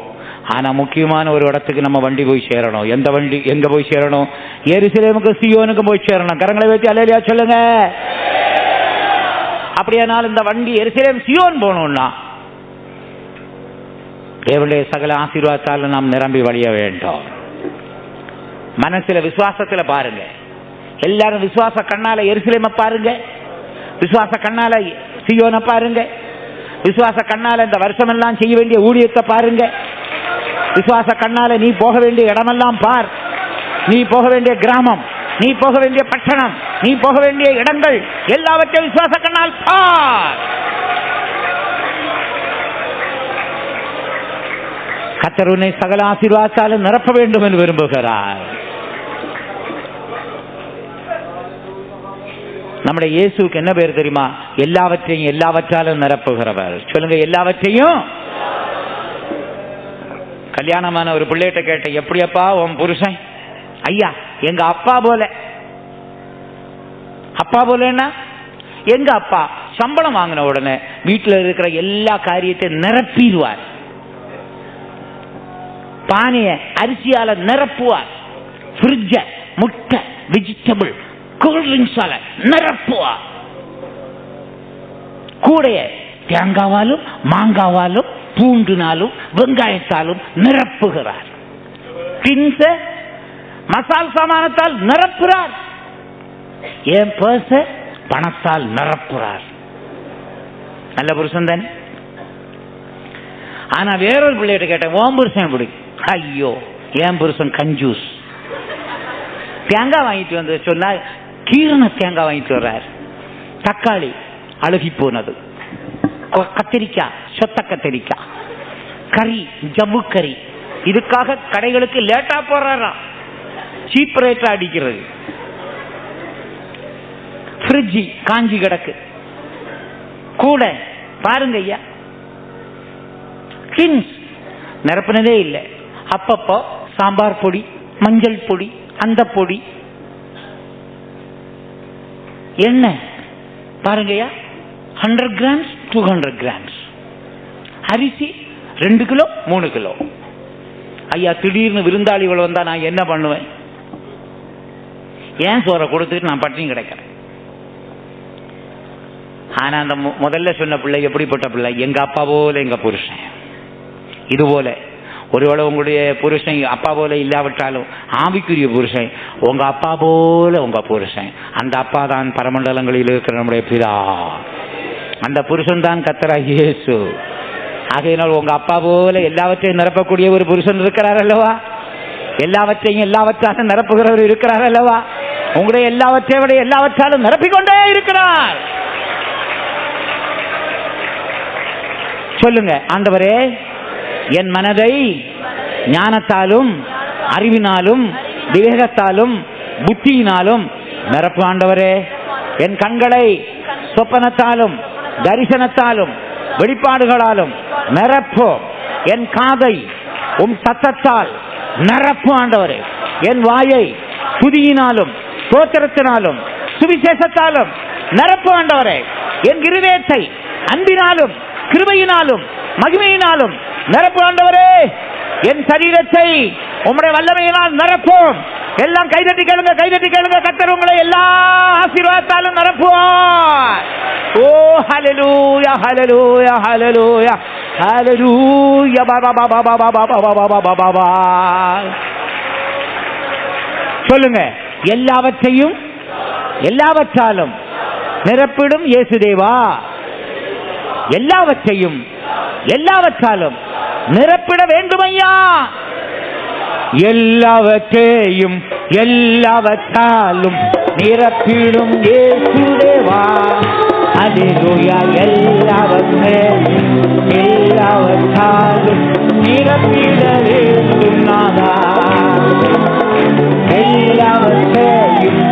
ஆனா முக்கியமான ஒரு இடத்துக்கு நம்ம வண்டி போய் சேரணும். எந்த வண்டி எங்க போய் சேரணும்? எருசலேமுக்கு சீயோனுக்கு போய் சேரணும். கரங்களை வைத்து அல்லேலூயா சொல்லுங்க. அப்படியானால் இந்த வண்டி எருசலேம் சீயோன் போகணும்னா தேவனுடைய சகல ஆசீர்வாதத்தால் நாம் நிரம்பி வழிய வேண்டும். மனசுல விசுவாசத்துல பாருங்க. எல்லாரும் விசுவாச கண்ணால எருசலேமை பாருங்க, விசுவாச கண்ணால சீயோனை பாருங்க, விசுவாச கண்ணால இந்த வருஷம் எல்லாம் செய்ய வேண்டிய ஊழியத்தை பாருங்க, விசுவாச கண்ணால நீ போக வேண்டிய இடமெல்லாம் பார். நீ போக வேண்டிய கிராமம், நீ போக வேண்டிய பட்டணம், நீ போக வேண்டிய இடங்கள் எல்லாவற்றையும் விசுவாச கண்ணால் பார். கர்த்தர் உன்னை சகல ஆசீர்வாதத்தால் நிரப்ப வேண்டும் என்று விரும்புகிறார். நம்முடைய இயேசுக்கு என்ன பேர் தெரியுமா? எல்லாவற்றையும் எல்லாவற்றாலும் நிரப்புகிறவர். சொல்லுங்க, எல்லாவற்றையும். கல்யாணமான ஒரு பிள்ளைகிட்ட கேட்டேன், எப்படியப்பா உன் புருஷன்? ஐயா எங்க அப்பா போல. அப்பா போலன்னா எங்க அப்பா சம்பளம் வாங்கின உடனே வீட்டில் இருக்கிற எல்லா காரியத்தையும் நிரப்பிடுவார். பானைய அரிசியால நிரப்புவார், ஃப்ரிட்ஜ முட்டை வெஜிடபிள் கூல்ட்ரிங்க்ஸால நிரப்புவார், கூடைய தேங்காவாலும் மாங்காவாலும் பூண்டுனாலும் வெங்காயத்தாலும் நிரப்புகிறார். டின்ஸ மசால் சாமானத்தால் நிரப்புறார். என் பர்ஸ பணத்தால் நிரப்புறார். நல்ல புருஷன் தானே. ஆனா வேறொரு பிள்ளைகிட்ட கேட்டேன், ஓம் புருஷன் எப்படி? ஐயோ என் புருஷன் கஞ்சூஸ். தேங்காய் வாங்கிட்டு வந்து சொன்னா கீரண தேங்காய் வாங்கிட்டு வர்றார், தக்காளி அழுகி போனது, கத்திரிக்காய் சொத்த கத்திரிக்காய், கறி ஜம்மு கறி. இதுக்காக கடைகளுக்கு லேட்டா போறாரா, சீப் ரேட்டா அடிக்கிறது. ஃப்ரிட்ஜி காஞ்சி கிடக்கு, கூட பாருங்க ஐயா கிங்ஸ் நிரப்பினதே இல்லை. அப்பப்போ சாம்பார் பொடி, மஞ்சள் பொடி, அந்த பொடி. எண்ணெய் பாருங்கய்யா 100 கிராம்ஸ் 200 கிராம்ஸ். அரிசி 2 கிலோ 3 கிலோ. ஐயா திடீர்னு விருந்தாளிகள் வந்தா நான் என்ன பண்ணுவேன்? ஏன் சோறை கொடுத்துட்டு நான் பட்டினி கிடைக்கிறேன். ஆனா அந்த முதல்ல சொன்ன பிள்ளை எப்படிப்பட்ட பிள்ளை? எங்க அப்பா போல எங்க புருஷன். இது போல ஒருவேளை உங்களுடைய புருஷன் அப்பா போல இல்லாவிட்டாலும் ஆவிக்குரிய புருஷன் உங்க அப்பா போல உங்க புருஷன். அந்த அப்பா தான் பரமண்டலங்களில் இருக்கிற நம்முடைய பிதா. அந்த புருஷன் தான் கர்த்தராகிய இயேசு. ஆகையினால் உங்க அப்பா போல எல்லாவற்றையும் நிரப்பக்கூடிய ஒரு புருஷன் இருக்கிறார் அல்லவா? எல்லாவற்றையும் எல்லாவற்றாக நிரப்புகிறவர் இருக்கிறார் அல்லவா? உங்களுடைய எல்லாவற்றை விட எல்லாவற்றாலும் நிரப்பிக்கொண்டே இருக்கிறார். சொல்லுங்க, ஆண்டவரே என் மனதை ஞானத்தாலும் அறிவினாலும் விவேகத்தாலும் புத்தியினாலும் நிரப்பு ஆண்டவரே. என் கண்களை சொப்பனத்தாலும் தரிசனத்தாலும் வெளிப்பாடுகளாலும் நிரப்பு. என் காதை உம் சத்தத்தால் நிரப்பு ஆண்டவரே. என் வாயை துதியினாலும் ஸ்தோத்திரத்தினாலும் சுவிசேஷத்தாலும் நிரப்பு ஆண்டவரே. என் இருதயத்தை அன்பினாலும் கிருபையினாலும் மகிமையினாலும் நிரப்பு ஆண்டவரே. என் சரீரத்தை உம்முடைய வல்லமையினால் நிரப்பும். எல்லாம் கைதட்டி கேளுங்க, கைதட்டி கேளுங்க. கர்த்தர் உங்களை எல்லா ஆசீர்வாதத்தாலும் நிரப்புவார். ஓ ஹல்லேலூயா ஹல்லேலூயா ஹல்லேலூயா ஹல்லேலூயா. பாபா பாபா பாபா பாபா பாபா சொல்லுங்க, எல்லாவற்றையும் எல்லாவற்றாலும் நிரப்பிடும் இயேசுதேவா. எல்லாவற்றையும் எல்லாவற்றாலும் நிரப்பிட வேண்டும் ஐயா. எல்லாவற்றையும் எல்லாவற்றாலும் நிரப்பிடும் இயேசுதேவா. அல்லேலூயா. எல்லாவற்றையும் எல்லாவற்றாலும் நிரப்பிட வேண்டும் நாதா. எல்லாவற்றையும்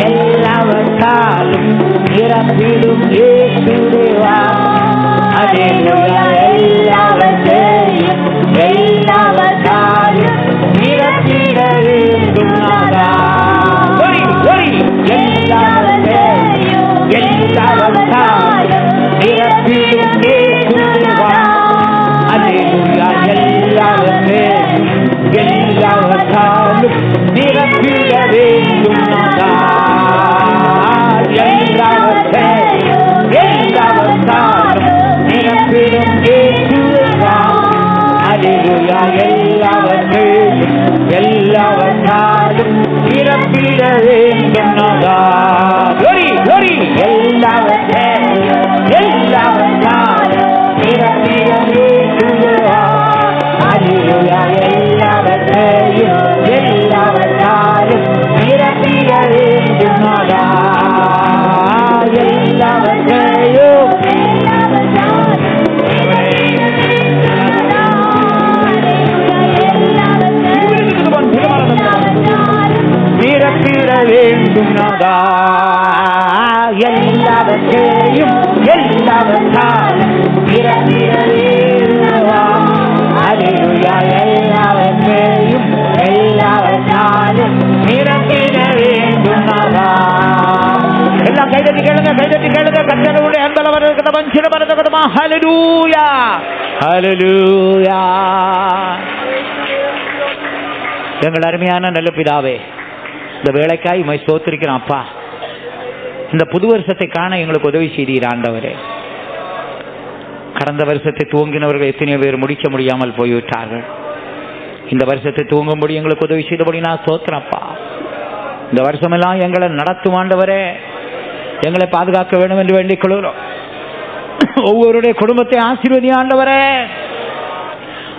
எல்லாவற்றாலும் நிரப்பிடும் இயேசுதேவா. அல்லேலூயா. எல்லாவற்றையும் எல்லாவற்றாலும் நிரப்பிட வேண்டும் நாதா. எல்லாவற்றையும் எல்லாவற்றாலும் நிரப்பிடும் இயேசுதேவா. அல்லேலூயா. எல்லாவற்றையும் எல்லாவற்றாலும் நிரப்பிட வேண்டும் நாதா. எல்லாவற்றையும் எல்லாவற்றாலும் நிரப்பிடும் இயேசுதேவா. அல்லேலூயா. எல்லாவற்றையும் எல்லாவற்றாலும் நிரப்பிட வேண்டும் நாதா. glory glory. எல்லாவற்றையும் எல்லாவற்றாலும் நிரப்பிட இயேசுதேவா. அல்லேலூயா. எல்லாவற்றையும் எல்லாவற்றாலும் நிரப்பிட வேண்டும் நாதா. எல்லாவற்றையும் நிரப்பிட வேண்டும் நாதா. எல்லாவற்றையும் எல்லாவற்றாலும் நிரப்பிட வேண்டும். அல்லேலூயா. எல்லாவற்றையும் எல்லாவற்றாலும் நிரப்பிட வேண்டும் நாதா. எல்லாம் கைதட்டி கேளுங்க, கைதட்டி கேளுங்க. கர்த்தருடைய அன்பளவர் இருக்கிற மனுஷன பரதகமா. ஹல்லேலூயா ஹல்லேலூயா. எங்கள் அருமையான நல்ல பிதாவே, இந்த வேலைக்காய் உம்மை ஸ்தோத்திரிக்கிறோம் அப்பா. இந்த புது வருஷத்தை காண எங்களுக்கு உதவி செய்தீர் ஆண்டவரே. கடந்த வருஷத்தை துவங்கினவர்கள் எத்தனையோ பேர் முடிக்க முடியாமல் போய்விட்டார்கள். இந்த வருஷத்தை துவங்கும்படி எங்களுக்கு உதவி செய்தபடி நான் ஸ்தோத்திரப்பா. இந்த வருஷமெல்லாம் எங்களை நடத்தும் ஆண்டவரே. எங்களை பாதுகாக்க வேண்டும் என்று வேண்டிக் கொள்கிறோம். ஒவ்வொருடைய குடும்பத்தை ஆசீர்வதி ஆண்டவரே.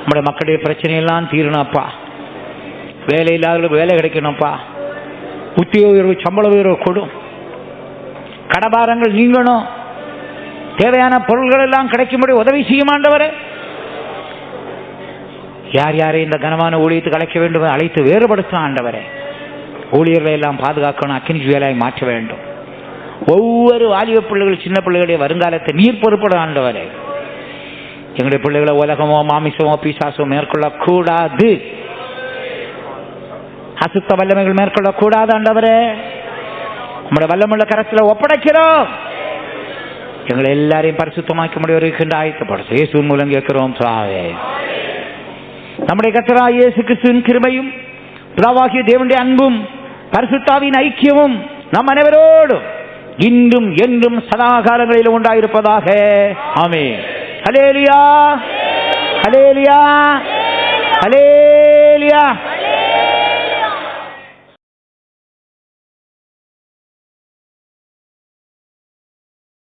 நம்முடைய மக்களுடைய பிரச்சனையெல்லாம் தீரணும்ப்பா. வேலை இல்லாதவர்களுக்கு வேலை கிடைக்கணும்ப்பா. உத்தியோக சம்பள உயர்வு கொடும். கடபாரங்கள் நீங்கணும். தேவையான பொருள்கள் எல்லாம் கிடைக்கும்படி உதவி செய்யும் ஆண்டவரே. யார் யாரை இந்த கனமான ஊழியத்துக்கு அழைக்க வேண்டும் அழைத்து வேறுபடுத்த ஆண்டவரே. ஊழியர்களை எல்லாம் பாதுகாக்கணும். அக்கினி வேலையை மாற்ற வேண்டும். ஒவ்வொரு வாலிப பிள்ளைகள் சின்ன பிள்ளைகளுடைய வருங்காலத்தை நீர் பொறுப்பட ஆண்டவரே. எங்களுடைய பிள்ளைகளை உலகமோ மாமிசமோ பிசாசோ மேற்கொள்ளக்கூடாது. அசுத்த வல்லமைகள் மேற்கொள்ளக்கூடாது ஆண்டவரே. நம்முடைய வல்லமுள்ள கரத்தில் ஒப்படைக்கிறோம். எங்களை எல்லாரையும் பரிசுத்தமாக்க முடிய ஆயத்தப்படுத்த இயேசு மூலம் கேட்கிறோம் பிதாவே. நம்முடைய கர்த்தராகிய இயேசு கிறிஸ்துவின் கிருபையும் பிதாவாகிய தேவனுடைய அன்பும் பரிசுத்தாவின் ஐக்கியமும் நம் அனைவரோடும் இன்றும் என்றும் சதா காலங்களிலும் உண்டாயிருப்பதாக. ஆமென். ஹல்லேலூயா, ஹல்லேலூயா, ஹல்லேலூயா.